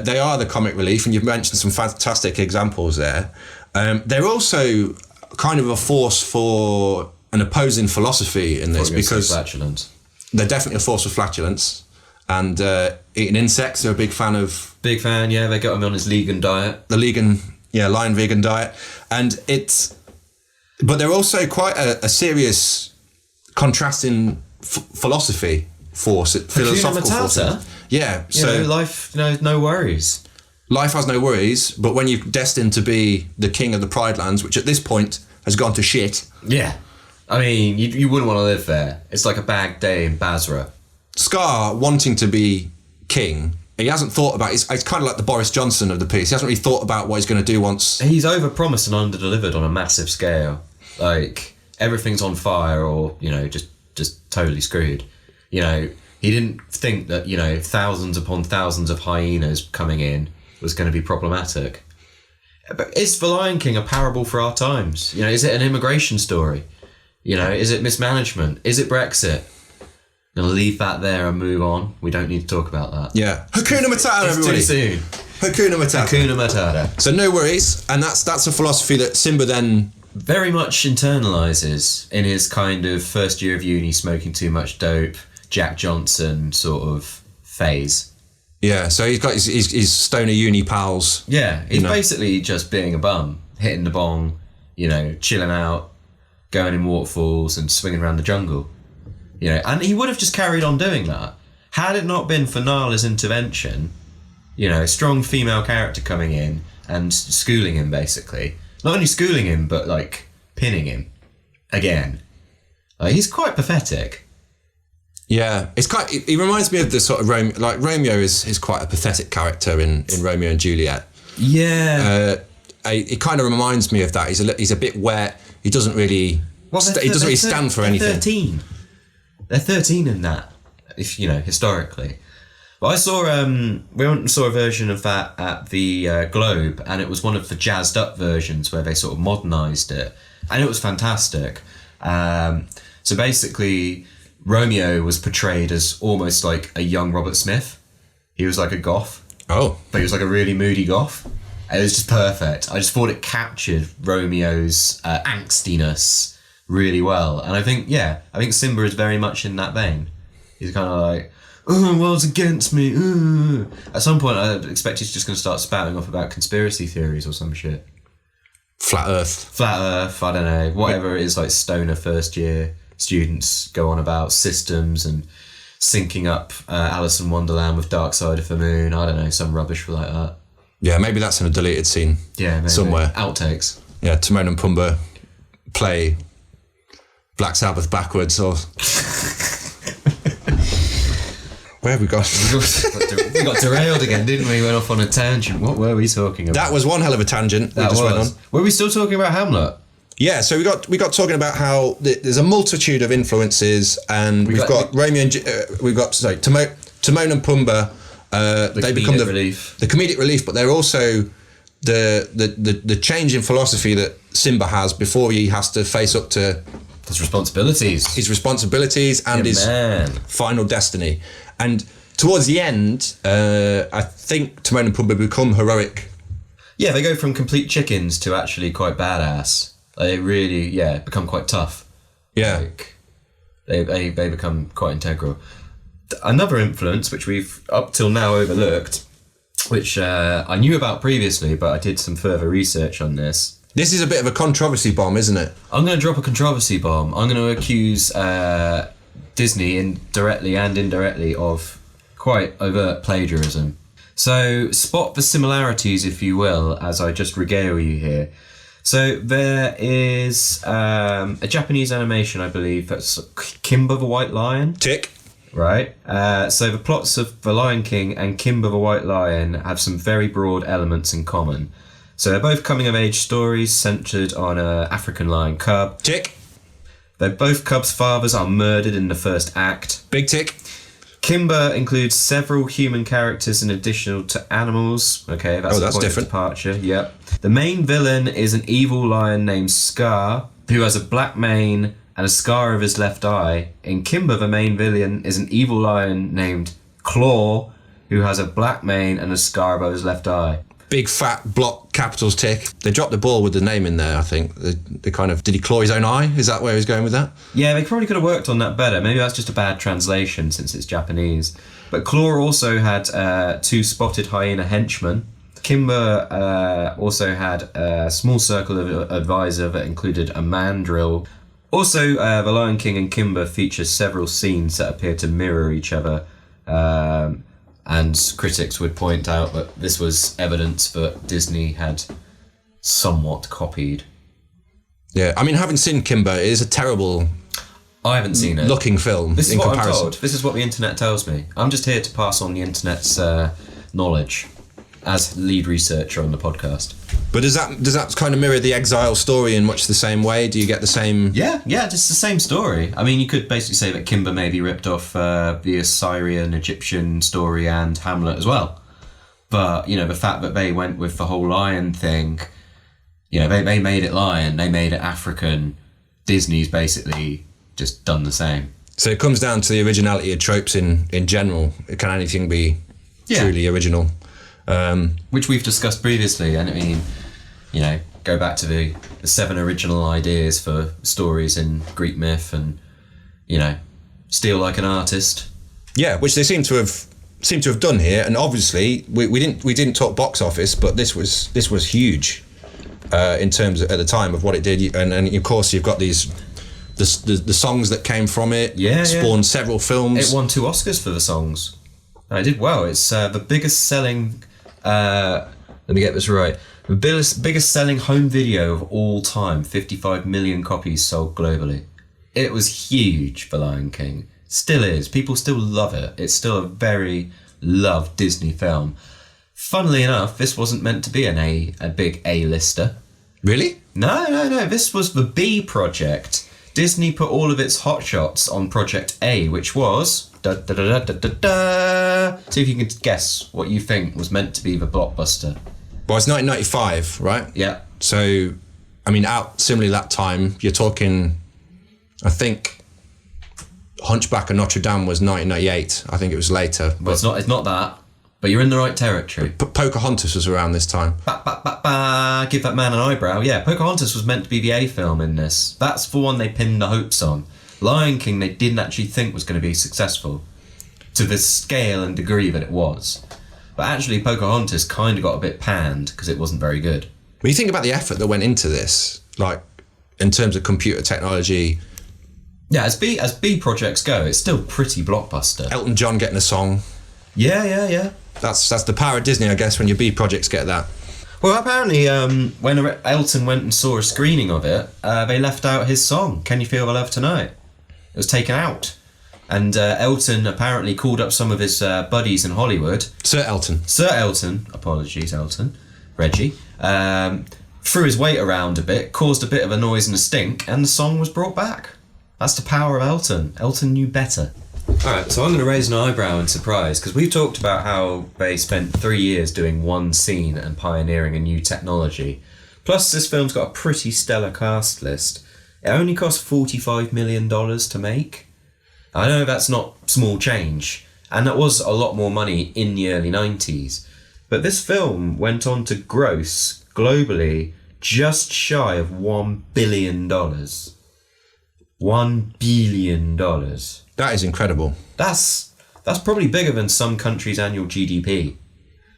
they are the comic relief, and you've mentioned some fantastic examples there. They're also kind of a force for an opposing philosophy in this, because flatulence. They're definitely a force for flatulence. And eating insects, they're a big fan of. Big fan, yeah. They got him on his Leagan diet. The Leagan, Lion vegan diet, and but they're also quite a serious, contrasting philosophy force, philosophical force. Yeah, so life, no worries. Life has no worries, but when you're destined to be the king of the Pride Lands, which at this point has gone to shit. Yeah, I mean, you wouldn't want to live there. It's like a bad day in Basra. Scar wanting to be king, he hasn't thought about. It's kind of like the Boris Johnson of the piece. He hasn't really thought about what he's going to do once. He's overpromised and underdelivered on a massive scale. Like everything's on fire, or just totally screwed. He didn't think that, thousands upon thousands of hyenas coming in was going to be problematic. But is The Lion King a parable for our times? Is it an immigration story? Is it mismanagement? Is it Brexit? I'm going to leave that there and move on. We don't need to talk about that. Yeah. Hakuna Matata, everybody. It's too soon. Hakuna Matata. Hakuna Matata. So no worries. And that's a philosophy that Simba then very much internalises in his kind of first year of uni, smoking too much dope, Jack Johnson sort of phase. Yeah, so he's got his stoner uni pals. Yeah, he's basically just being a bum, hitting the bong, chilling out, going in waterfalls and swinging around the jungle. And he would have just carried on doing that. Had it not been for Nala's intervention, a strong female character coming in and schooling him basically. Not only schooling him, but pinning him again. He's quite pathetic. Yeah, he reminds me of the sort of Romeo is quite a pathetic character in Romeo and Juliet. Yeah. It kind of reminds me of that. He's a bit wet. He doesn't really stand for anything. They're 13 in that, historically. But I saw we went and saw a version of that at the Globe, and it was one of the jazzed up versions where they sort of modernised it, and it was fantastic. So basically, Romeo was portrayed as almost like a young Robert Smith. He was like a goth. Oh. But he was like a really moody goth. It was just perfect. I just thought it captured Romeo's angstiness really well. And I think Simba is very much in that vein. He's kind of like, oh, world's against me. At some point, I expect he's just going to start spouting off about conspiracy theories or some shit. Flat Earth, I don't know. Whatever it is, like stoner first year students go on about systems and syncing up Alice in Wonderland with Dark Side of the Moon. I don't know, some rubbish like that. Yeah, maybe that's in a deleted scene. Yeah, maybe. Somewhere. Outtakes. Yeah, Timon and Pumbaa play Black Sabbath backwards or... Where have we gone? We got derailed again, didn't we? Went off on a tangent. What were we talking about? That was one hell of a tangent we just went on. Were we still talking about Hamlet? Yeah, so we got talking about how there's a multitude of influences, and we've got Timon and Pumbaa. They become the comedic relief, but they're also the change in philosophy that Simba has before he has to face up to his responsibilities and his final destiny. And towards the end, I think Timon and Pumbaa become heroic. Yeah, they go from complete chickens to actually quite badass. They really, become quite tough. Yeah. Like, they become quite integral. Another influence, which we've up till now overlooked, which I knew about previously, but I did some further research on this. This is a bit of a controversy bomb, isn't it? I'm going to drop a controversy bomb. I'm going to accuse Disney directly and indirectly of quite overt plagiarism. So spot the similarities, if you will, as I just regale you here. So there is a Japanese animation, I believe, that's Kimba the White Lion. Tick. Right. So the plots of The Lion King and Kimba the White Lion have some very broad elements in common. So they're both coming-of-age stories centred on an African lion cub. Tick. They're both cubs' fathers are murdered in the first act. Big tick. Kimba includes several human characters in addition to animals. Okay, that's a point different. of departure. Yep. The main villain is an evil lion named Scar, who has a black mane and a scar of his left eye. In Kimba, the main villain is an evil lion named Claw, who has a black mane and a scar above his left eye. Big fat block capitals tick. They dropped the ball with the name in there, I think. They kind of... Did he claw his own eye? Is that where he's going with that? Yeah, they probably could have worked on that better. Maybe that's just a bad translation since it's Japanese. But Claw also had 2 spotted hyena henchmen. Kimba also had a small circle of advisor that included a mandrill. Also, The Lion King and Kimba feature several scenes that appear to mirror each other. And critics would point out that this was evidence that Disney had somewhat copied. Yeah, I mean, having seen Kimba, it is a terrible... I haven't seen it. ...looking film This is in what comparison. I'm told. This is what the internet tells me. I'm just here to pass on the internet's knowledge as lead researcher on the podcast. But does that kind of mirror the exile story in much the same way? Do you get the same... Yeah, just the same story. I mean, you could basically say that Kimba maybe ripped off the Assyrian, Egyptian story and Hamlet as well. But, you know, the fact that they went with the whole lion thing, you know, they made it lion, they made it African. Disney's basically just done the same. So it comes down to the originality of tropes in general. Can anything be truly original? Which we've discussed previously, and I mean, you know, go back to the 7 original ideas for stories in Greek myth, and you know, steal like an artist. Yeah, which they seem to have done here, and obviously we didn't talk box office, but this was huge in terms of, at the time of what it did, and of course you've got these the songs that came from it. Spawned several films. It won 2 Oscars for the songs. And it did well. It's the biggest selling. Let me get this right. The biggest selling home video of all time. 55 million copies sold globally. It was huge for Lion King. Still is. People still love it. It's still a very loved Disney film. Funnily enough, this wasn't meant to be a big A-lister. Really? No. This was the B project. Disney put all of its hotshots on Project A, which was... See if you can guess what you think was meant to be the blockbuster. Well, it's 1995, right? Yeah. So, I mean, out similarly that time, you're talking, I think, Hunchback of Notre Dame was 1998. I think it was later. But it's not that. but you're in the right territory. Pocahontas was around this time. Give that man an eyebrow. Yeah, Pocahontas was meant to be the A film in this. That's the one they pinned the hopes on. Lion King they didn't actually think was going to be successful to the scale and degree that it was. But actually Pocahontas kind of got a bit panned because it wasn't very good. When you think about the effort that went into this, like in terms of computer technology... Yeah, as B projects go, it's still pretty blockbuster. Elton John getting a song. Yeah. That's the power of Disney, I guess, when your B projects get that. Well, apparently, when Elton went and saw a screening of it, they left out his song, Can You Feel the Love Tonight? It was taken out. And Elton apparently called up some of his buddies in Hollywood. Sir Elton, apologies, Elton. Reggie. Threw his weight around a bit, caused a bit of a noise and a stink, and the song was brought back. That's the power of Elton. Elton knew better. Alright, so I'm going to raise an eyebrow in surprise, because we've talked about how they spent 3 years doing one scene and pioneering a new technology. Plus, this film's got a pretty stellar cast list. It only cost $45 million to make. I know that's not small change, and that was a lot more money in the early 90s. But this film went on to gross, globally, just shy of $1 billion. $1 billion. That is incredible. That's probably bigger than some countries' annual GDP.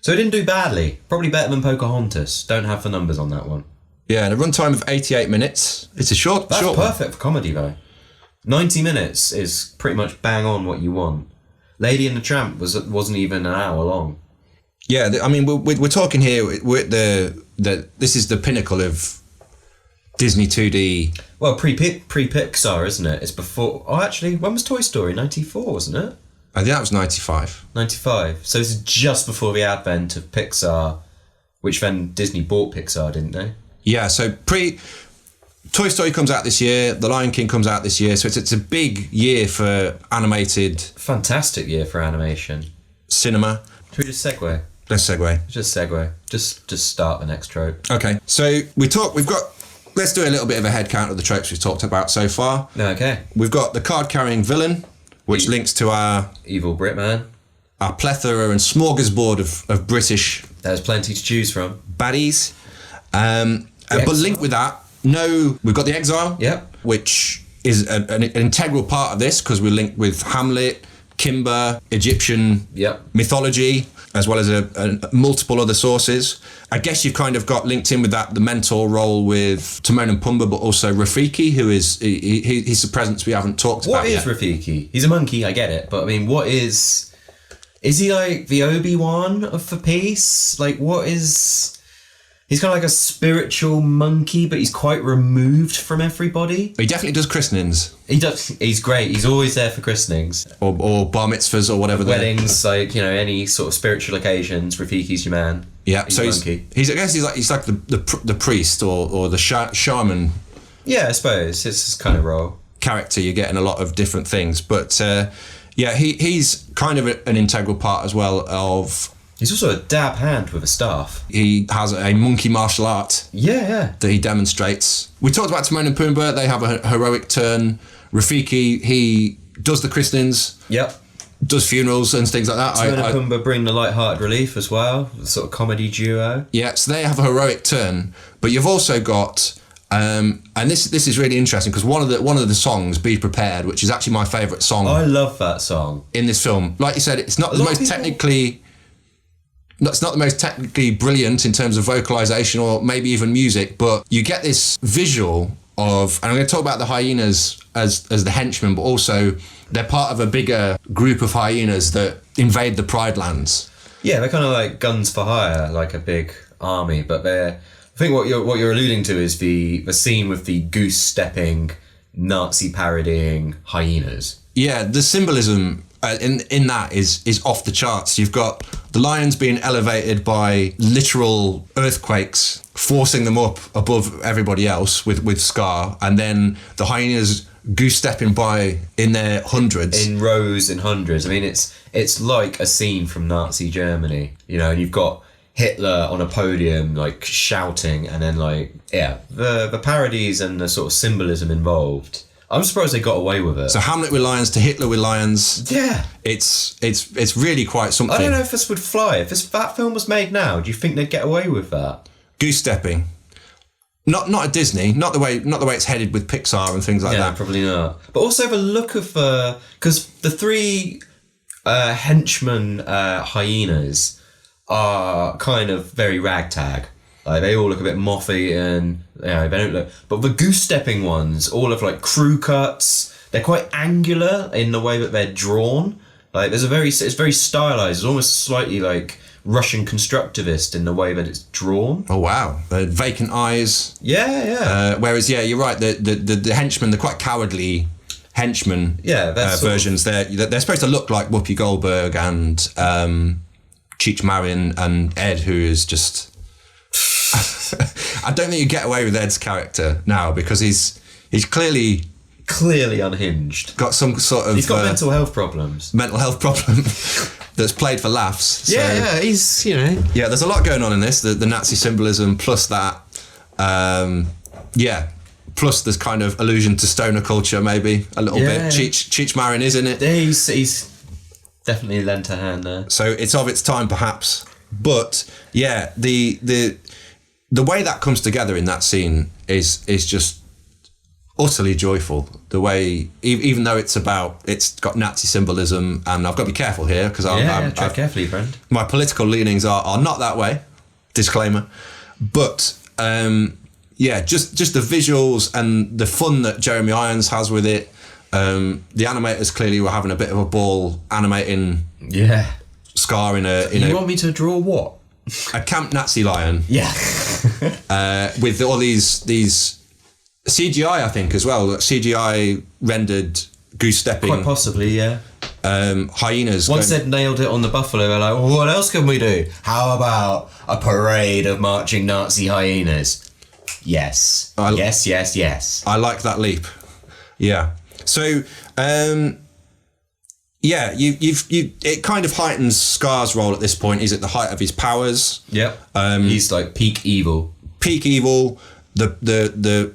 So it didn't do badly. Probably better than Pocahontas. Don't have the numbers on that one. Yeah, and a runtime of 88 minutes. It's a short That's short perfect for comedy, though. 90 minutes is pretty much bang on what you want. Lady and the Tramp wasn't even an hour long. Yeah, I mean, we're talking here. We're at this is the pinnacle of Disney 2D. Well, pre-Pixar, isn't it? It's before... Oh, actually, when was Toy Story? 94, wasn't it? I think that was 95. 95. So this is just before the advent of Pixar, which then Disney bought Pixar, didn't they? Yeah, so Toy Story comes out this year, The Lion King comes out this year, so it's a big year for animated... Fantastic year for animation. Cinema. Should we just segue? Let's segue. Just segue. Just start the next trope. Okay, so let's do a little bit of a head count of the tropes we've talked about so far. Okay. We've got the card-carrying villain, which links to our... Evil Brit man. Our plethora and smorgasbord of British... There's plenty to choose from. Baddies. But linked with that, we've got the Exile. Yep. Which is an integral part of this, because we're linked with Hamlet, Kimber, Egyptian mythology, as well as multiple other sources. I guess you've kind of got linked in with that, the mentor role with Timon and Pumbaa, but also Rafiki, who is he's a presence we haven't talked about yet. What is Rafiki? He's a monkey, I get it, but I mean, what is he like the Obi-Wan of the piece? Like, what is... He's kind of like a spiritual monkey, but he's quite removed from everybody. He definitely does christenings. He does. He's great. He's always there for christenings. Or bar mitzvahs or whatever. Weddings, like, any sort of spiritual occasions. Rafiki's your man. Yeah, he's so a monkey. He's like the priest or the shaman. Yeah, I suppose. It's his kind of role. Character, you're getting a lot of different things. But he's kind of an integral part as well of... He's also a dab hand with a staff. He has a monkey martial art. Yeah. That he demonstrates. We talked about Timon and Pumbaa. They have a heroic turn. Rafiki, he does the christenings. Yep. Does funerals and things like that. Timon and Pumbaa bring the light-hearted relief as well. The sort of comedy duo. Yeah, so they have a heroic turn. But you've also got... and this is really interesting, because one of the songs, Be Prepared, which is actually my favourite song. I love that song. In this film. Like you said, it's not the most technically... It's not the most technically brilliant in terms of vocalization or maybe even music, but you get this visual of, and I'm going to talk about the hyenas as the henchmen, but also they're part of a bigger group of hyenas that invade the Pride Lands. Yeah, they're kind of like guns for hire, like a big army, but I think what you're alluding to is the scene with the goose-stepping, Nazi parodying hyenas. Yeah, the symbolism in that is off the charts. You've got the lions being elevated by literal earthquakes, forcing them up above everybody else with Scar, and then the hyenas goose-stepping by in their hundreds. In rows and hundreds. I mean, it's like a scene from Nazi Germany, and you've got Hitler on a podium, like, shouting, and then, like, the parodies and the sort of symbolism involved I'm surprised they got away with it. So Hamlet with lions to Hitler with lions. Yeah. It's really quite something. I don't know if this would fly. If that film was made now, do you think they'd get away with that? Goose stepping. Not at Disney, not the way it's headed with Pixar and things like that. Yeah, probably not. But also the look of because the three henchmen hyenas are kind of very ragtag. Like they all look a bit mouthy and they don't look. But the goose stepping ones all have like crew cuts. They're quite angular in the way that they're drawn. Like it's very stylized. It's almost slightly like Russian constructivist in the way that it's drawn. Oh wow, vacant eyes. Yeah. Whereas you're right. The henchmen, the quite cowardly henchmen. Yeah, versions. They're supposed to look like Whoopi Goldberg and Cheech Marin and Ed, who is just. I don't think you get away with Ed's character now because he's clearly unhinged. Got some sort of. He's got mental health problems. Mental health problem that's played for laughs. So, yeah, he's Yeah, there's a lot going on in this. The Nazi symbolism plus that. Plus there's kind of allusion to stoner culture maybe a little bit. Cheech Marin is in it. He's definitely lent a hand there. So it's of its time perhaps. But yeah, the way that comes together in that scene is just utterly joyful. The way, even though it's got Nazi symbolism, and I've got to be careful here because tread carefully, friend. My political leanings are not that way. Disclaimer. But just the visuals and the fun that Jeremy Irons has with it. The animators clearly were having a bit of a ball animating. Yeah. Scar in a. You want me to draw what? A camp Nazi lion. Yeah. With all these CGI, I think as well. CGI rendered goose stepping. Quite possibly, yeah. Hyenas. Once they'd nailed it on the buffalo, they're like, well, what else can we do? How about a parade of marching Nazi hyenas? Yes. Yes. I like that leap. Yeah. So. Yeah, it kind of heightens Scar's role at this point. He's at the height of his powers. Yep. He's like peak evil. The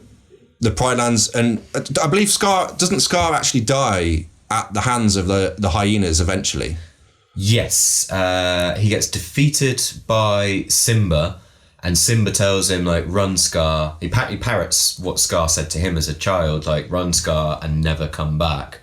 Pride Lands, and I believe doesn't Scar actually die at the hands of the hyenas eventually? Yes. He gets defeated by Simba, and Simba tells him like, "Run, Scar." He parrots what Scar said to him as a child, like, "Run, Scar, and never come back."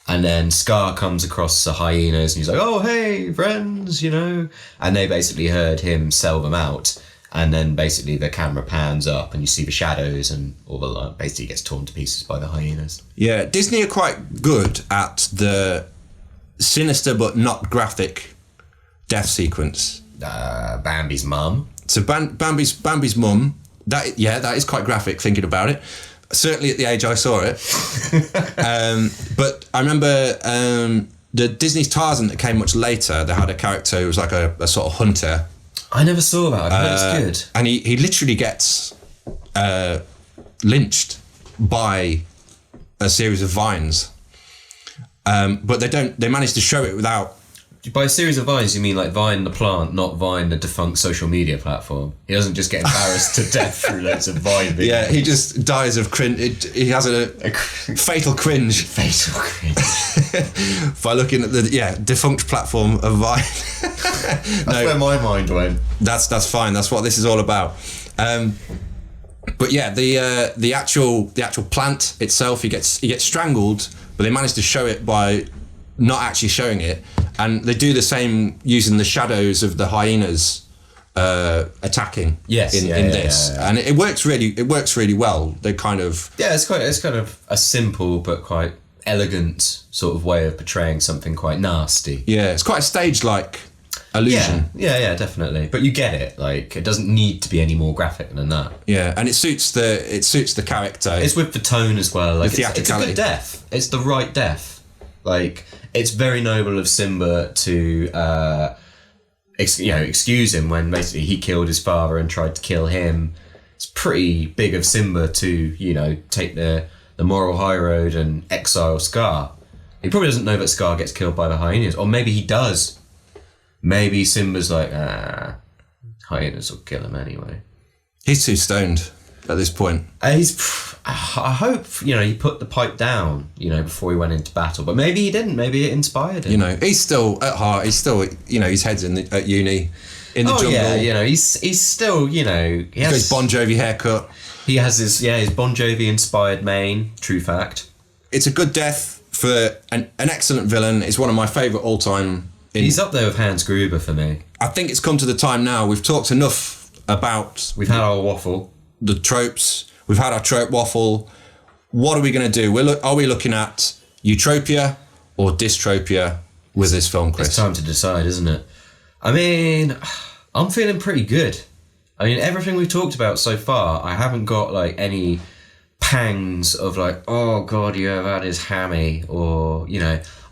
And then Scar comes across the hyenas and he's like, "Oh, hey, friends," and they basically heard him sell them out. And then basically the camera pans up and you see the shadows and all the basically gets torn to pieces by the hyenas. Yeah, Disney are quite good at the sinister but not graphic death sequence. Bambi's mum. So Bambi's mum, that is quite graphic thinking about it. Certainly at the age I saw it. But I remember the Disney's Tarzan that came much later, they had a character who was like a sort of hunter. I never saw that. I heard it's good. And he literally gets lynched by a series of vines. But they managed to show it without... By a series of vines, you mean like Vine the plant, not Vine the defunct social media platform? He doesn't just get embarrassed to death through loads of Vine videos. Yeah, he just dies of cringe. He has a fatal cringe. Fatal cringe. By looking at the defunct platform of Vine. That's where my mind went. That's fine. That's what this is all about. But yeah, the actual plant itself, he gets strangled, but they managed to show it by not actually showing it. And they do the same using the shadows of the hyenas attacking in this. Yeah. And it works really well. They kind of it's kind of a simple but quite elegant sort of way of portraying something quite nasty. Yeah, it's quite a stage-like illusion. Yeah, definitely. But you get it. Like, it doesn't need to be any more graphic than that. Yeah, and it suits the character. It's with the tone as well. Like, it's a good death. It's the right death. Like, it's very noble of Simba to, excuse him when basically he killed his father and tried to kill him. It's pretty big of Simba to, take the moral high road and exile Scar. He probably doesn't know that Scar gets killed by the hyenas, or maybe he does. Maybe Simba's like, hyenas will kill him anyway. He's too stoned at this point. I I hope, he put the pipe down, before he went into battle. But maybe he didn't. Maybe it inspired him. He's still at heart. He's still, his head's at uni, in the jungle. Yeah, he's still, he has his Bon Jovi haircut. He has his Bon Jovi inspired mane. True fact. It's a good death for an excellent villain. It's one of my favourite all time. He's up there with Hans Gruber for me. I think it's come to the time now. We've talked enough about. We've had our waffle. The tropes. We've had our trope waffle. What are we going to do? Are we looking at utopia or dystopia with this film, Chris? It's time to decide, isn't it? I mean, I'm feeling pretty good. I mean, everything we've talked about so far, I haven't got any pangs of oh God, you have had his hammy, or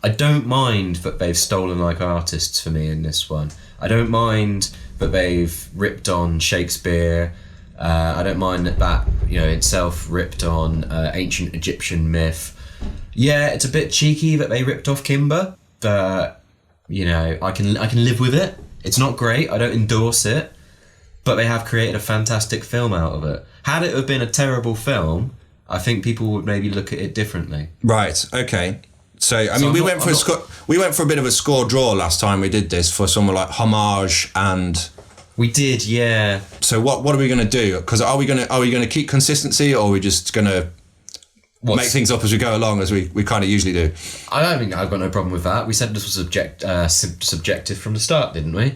I don't mind that they've stolen artists for me in this one. I don't mind that they've ripped on Shakespeare. I don't mind that itself ripped on ancient Egyptian myth. Yeah, it's a bit cheeky that they ripped off Kimber, but I can live with it. It's not great. I don't endorse it, but they have created a fantastic film out of it. Had it have been a terrible film, I think people would maybe look at it differently. Right. Okay. So we went for a bit of a score draw last time we did this for somewhere like Homage and. We did, yeah. So what are we going to do? Because are we going to keep consistency, or are we just going to make things up as we go along, as we kind of usually do? I don't think I've got no problem with that. We said this was subjective from the start, didn't we?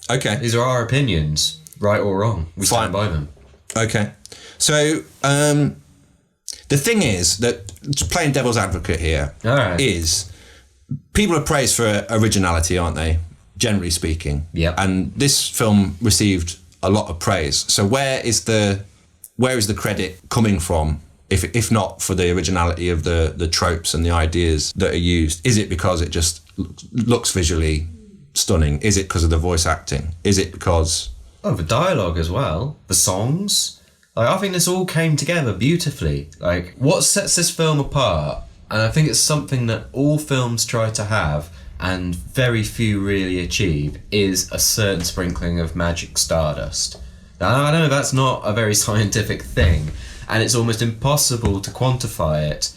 Okay. These are our opinions, right or wrong. We stand by them. Okay. So the thing is that, playing devil's advocate here, is people are praised for originality, aren't they? Generally speaking. Yeah. And this film received a lot of praise. So where is the credit coming from, if not for the originality of the tropes and the ideas that are used? Is it because it just looks visually stunning? Is it because of the voice acting? Is it because... Oh, the dialogue as well. The songs. I think this all came together beautifully. What sets this film apart, and I think it's something that all films try to have, and very few really achieve, is a certain sprinkling of magic stardust. Now, I know that's not a very scientific thing, and it's almost impossible to quantify it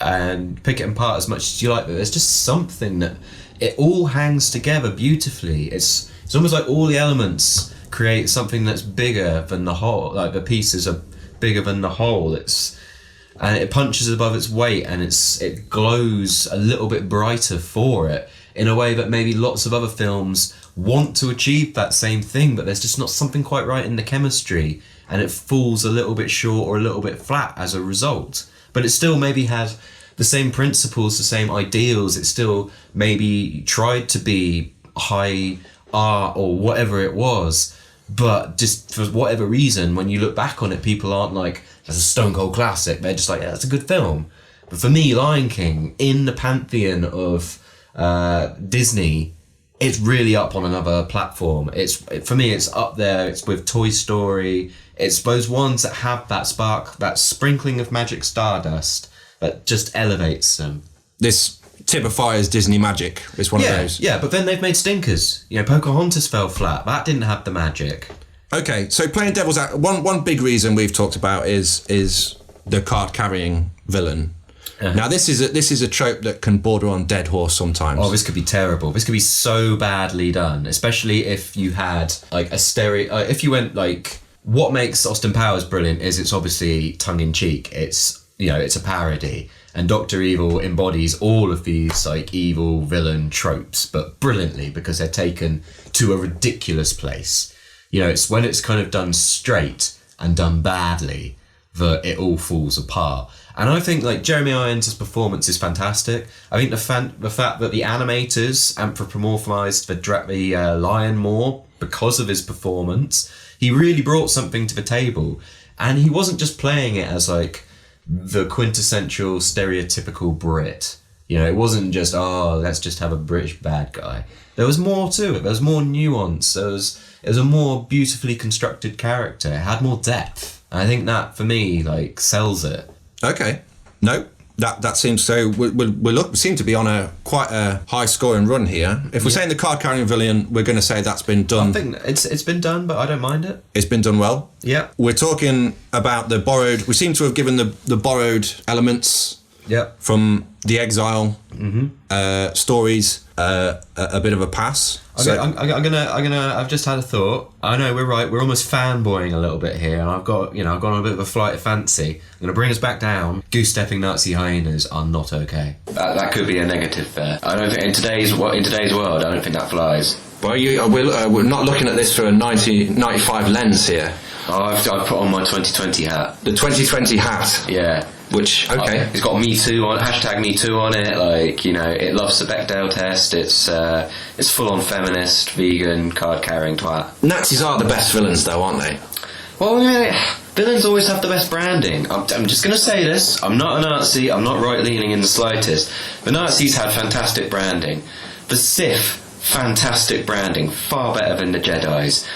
and pick it apart as much as you like, but there's just something that it all hangs together beautifully. It's almost like all the elements create something that's bigger than the whole, the pieces are bigger than the whole. And it punches above its weight, and it glows a little bit brighter for it, in a way that maybe lots of other films want to achieve that same thing, but there's just not something quite right in the chemistry, and it falls a little bit short or a little bit flat as a result. But it still maybe had the same principles, the same ideals. It still maybe tried to be high art or whatever it was, but just for whatever reason, when you look back on it, people aren't like, that's a stone cold classic. They're just like, yeah, that's a good film. But for me, Lion King, in the pantheon of Disney, it's really up on another platform. For me, it's up there. It's with Toy Story. It's those ones that have that spark, that sprinkling of magic stardust that just elevates them. This typifies Disney magic. It's one of those. Yeah, but then they've made stinkers. Pocahontas fell flat. That didn't have the magic. Okay, so playing devil's advocate, one big reason we've talked about is the card carrying villain. Uh-huh. Now this is a trope that can border on dead horse sometimes. Oh, this could be terrible. This could be so badly done, especially if you had a stereo. If you went what makes Austin Powers brilliant is it's obviously tongue in cheek. It's it's a parody, and Dr. Evil embodies all of these evil villain tropes, but brilliantly, because they're taken to a ridiculous place. It's when it's kind of done straight and done badly that it all falls apart. And I think Jeremy Irons' performance is fantastic. I think the fact that the animators anthropomorphized the lion more because of his performance, he really brought something to the table. And he wasn't just playing it as the quintessential stereotypical Brit. It wasn't just, let's just have a British bad guy. There was more to it. There was more nuance. It was a more beautifully constructed character. It had more depth. And I think that, for me, sells it. Okay. No, That seems so. We seem to be on quite a high scoring run here. If we're saying the card carrying villain, we're going to say that's been done. I think it's been done, but I don't mind it. It's been done well. Yeah. We're talking about the borrowed. We seem to have given the borrowed elements. Yeah. From the Exile stories, a bit of a pass. Okay, I've just had a thought. I know we're right. We're almost fanboying a little bit here, and I've gone on a bit of a flight of fancy. I'm going to bring us back down. Goose-stepping Nazi hyenas are not okay. That could be a negative there. I don't think in today's world, I don't think that flies. Well, we're not looking at this through a 1995 lens here. Oh, I've put on my 2020 hat. The 2020 hat. Yeah. Which, okay. It's got Me Too on, #MeToo on it, it loves the Bechdel test, it's full on feminist, vegan, card carrying twat. Nazis are the best villains though, aren't they? Well, villains always have the best branding. I'm just going to say this, I'm not a Nazi, I'm not right leaning in the slightest. The Nazis had fantastic branding. The Sith, fantastic branding, far better than the Jedis.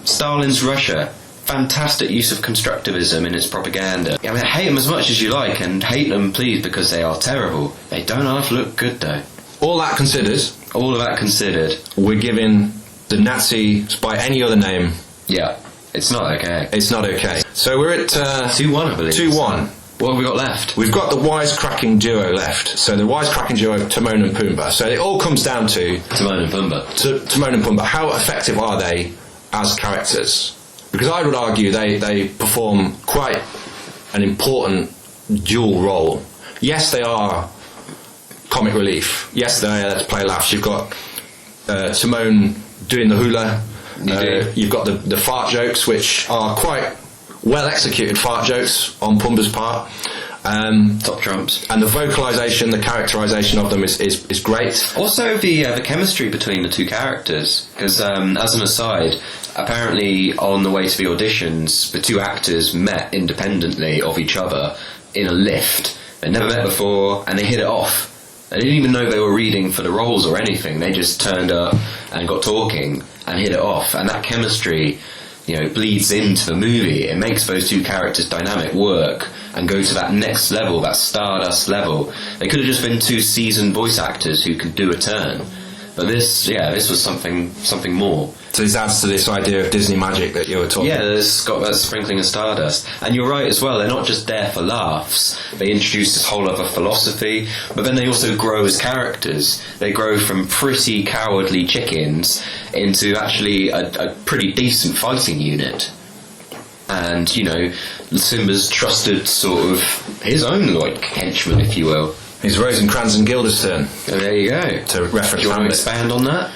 Stalin's Russia, fantastic use of constructivism in its propaganda. I mean, hate them as much as you like, and hate them, please, because they are terrible. They don't half look good, though. All of that considered, we're giving the Nazis by any other name. Yeah, it's not okay. It's not okay. So we're at 2-1, I believe. 2-1. What have we got left? We've got the wisecracking duo left. So the wisecracking duo, Timon and Pumbaa. So it all comes down to Timon and Pumbaa. Timon and Pumbaa. How effective are they as characters? Because I would argue they perform quite an important dual role. Yes, they are comic relief. Yes, they are there to play laughs. You've got Timon doing the hula. You've got the fart jokes, which are quite well executed fart jokes on Pumbaa's part. Top trumps. And the vocalisation, the characterisation of them is great. Also the chemistry between the two characters, because as an aside, apparently on the way to the auditions, the two actors met independently of each other in a lift. They'd never met before, and they hit it off. They didn't even know they were reading for the roles or anything. They just turned up and got talking and hit it off, and that chemistry, bleeds into the movie. It makes those two characters' dynamic work and go to that next level, that Stardust level. They could have just been two seasoned voice actors who could do a turn. But this was something more. So this adds to this idea of Disney magic that you were talking about. Yeah, it's got that sprinkling of stardust. And you're right as well, they're not just there for laughs. They introduce this whole other philosophy, but then they also grow as characters. They grow from pretty cowardly chickens into actually a pretty decent fighting unit. And, Simba's trusted sort of his own, henchman, if you will. He's Rosencrantz and Guildenstern. Oh, there you go. To reference Do you want to Hamlet. expand on that?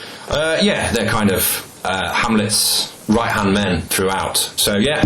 Yeah, they're kind of Hamlet's right-hand men throughout. So, yeah,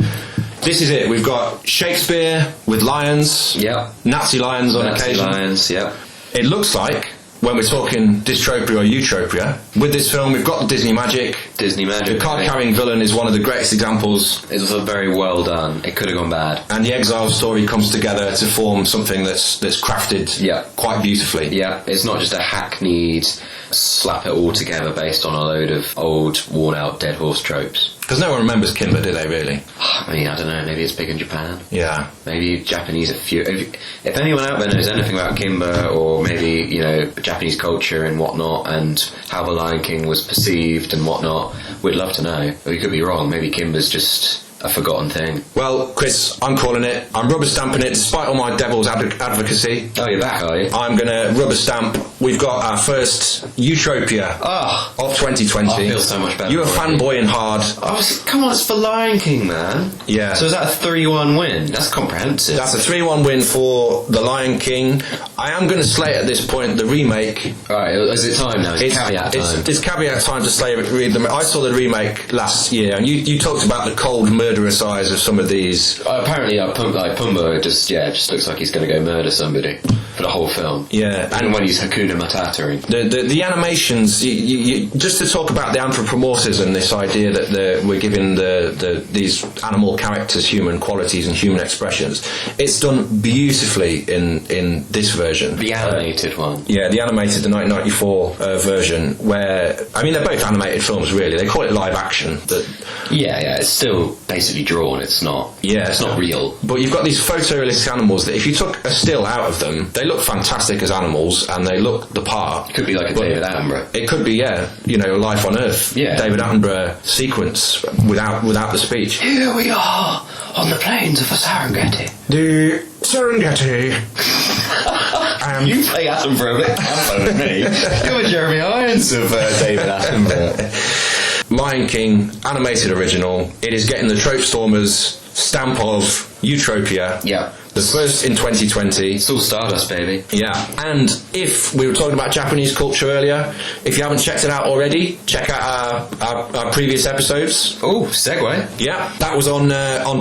this is it. We've got Shakespeare with lions. Yeah. Nazi lions on occasion. Nazi lions, yeah. It looks like, when we're talking dystropia or utopia, with this film we've got the Disney magic. The card-carrying villain is one of the greatest examples. It was very well done. It could have gone bad. And the Exile story comes together to form something that's crafted quite beautifully. Yeah, it's not just a hackneyed slap it all together based on a load of old, worn-out, dead horse tropes. Because no one remembers Kimba, do they, really? I mean, I don't know, maybe it's big in Japan. Yeah. Maybe Japanese if anyone out there knows anything about Kimba, or maybe, Japanese culture and whatnot, and how the Lion King was perceived and whatnot, we'd love to know. We could be wrong, maybe Kimba's just a forgotten thing. Well, Chris, I'm calling it. I'm rubber stamping it, despite all my devil's advocacy. Oh, you're back, are you? I'm going to rubber stamp. We've got our first Utopia of 2020. I feel so much better. You were fanboying hard. Come on, it's for Lion King, man. Yeah. So is that a 3-1 win? That's comprehensive. That's a 3-1 win for The Lion King. I am going to slate at this point the remake. Alright, is it time now? It's caveat time. It's caveat time to slate it. I saw the remake last year, and you talked about the cold murderous eyes of some of these. Apparently, Pumbaa just looks like he's going to go murder somebody. for the whole film. Yeah. And when he's Hakuna Matata. The animations, just to talk about the anthropomorphism, this idea that we're giving these animal characters human qualities and human expressions, it's done beautifully in this version. The animated one. Yeah, the 1994 version, where, I mean, they're both animated films, really. They call it live action, but... Yeah, it's still basically drawn, it's not real. But you've got these photorealistic animals that if you took a still out of them, they look fantastic as animals, and they look the part. It could be like a David Attenborough. It could be, Life on Earth. Yeah. David Attenborough sequence without the speech. Here we are, on the plains of the Serengeti. The Serengeti. You play Attenborough a bit better than me. You're Jeremy Irons of David Attenborough. Lion King, animated original. It is getting the Trope Stormers stamp of Utopia. Yeah. The first in 2020. It's all Stardust, baby. Yeah. And if we were talking about Japanese culture earlier, if you haven't checked it out already, check out our previous episodes. Oh, segue. Yeah. That was on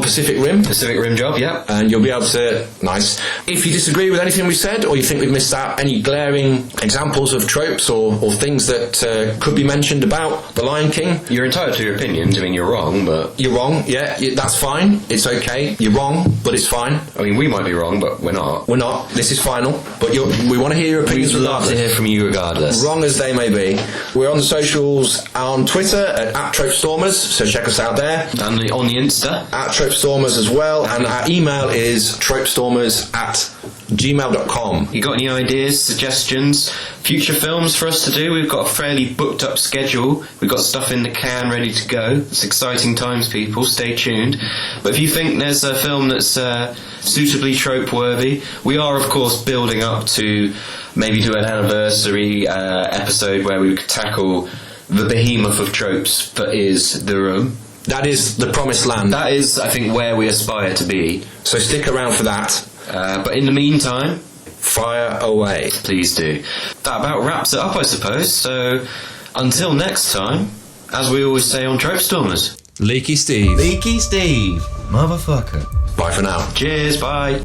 Pacific Rim. Pacific Rim job, yeah. And you'll be able to... Nice. If you disagree with anything we said, or you think we've missed out any glaring examples of tropes or things that could be mentioned about The Lion King... You're entitled to your opinions. I mean, you're wrong, but... You're wrong, yeah. That's fine. It's okay. You're wrong, but it's fine. I mean, we might be wrong, but we're not. We're not. This is final. But we want to hear your opinions. We'd love to hear from you regardless. Wrong as they may be. We're on the socials on Twitter at Trope Stormers, so check us out there. And on the Insta. At Trope Stormers as well. And our email is tropestormers@gmail.com. You got any ideas, suggestions, future films for us to do? We've got a fairly booked up schedule. We've got stuff in the can ready to go. It's exciting times, people. Stay tuned. But if you think there's a film that's suitably trope worthy, we are of course building up to maybe do an anniversary episode where we could tackle the behemoth of tropes that is The Room. That is the promised land. That is, I think, where we aspire to be. So stick around for that. But in the meantime, fire away. Please do. That about wraps it up, I suppose. So until next time, as we always say on Trope Stormers, Leaky Steve. Leaky Steve. Motherfucker. Bye for now. Cheers, bye.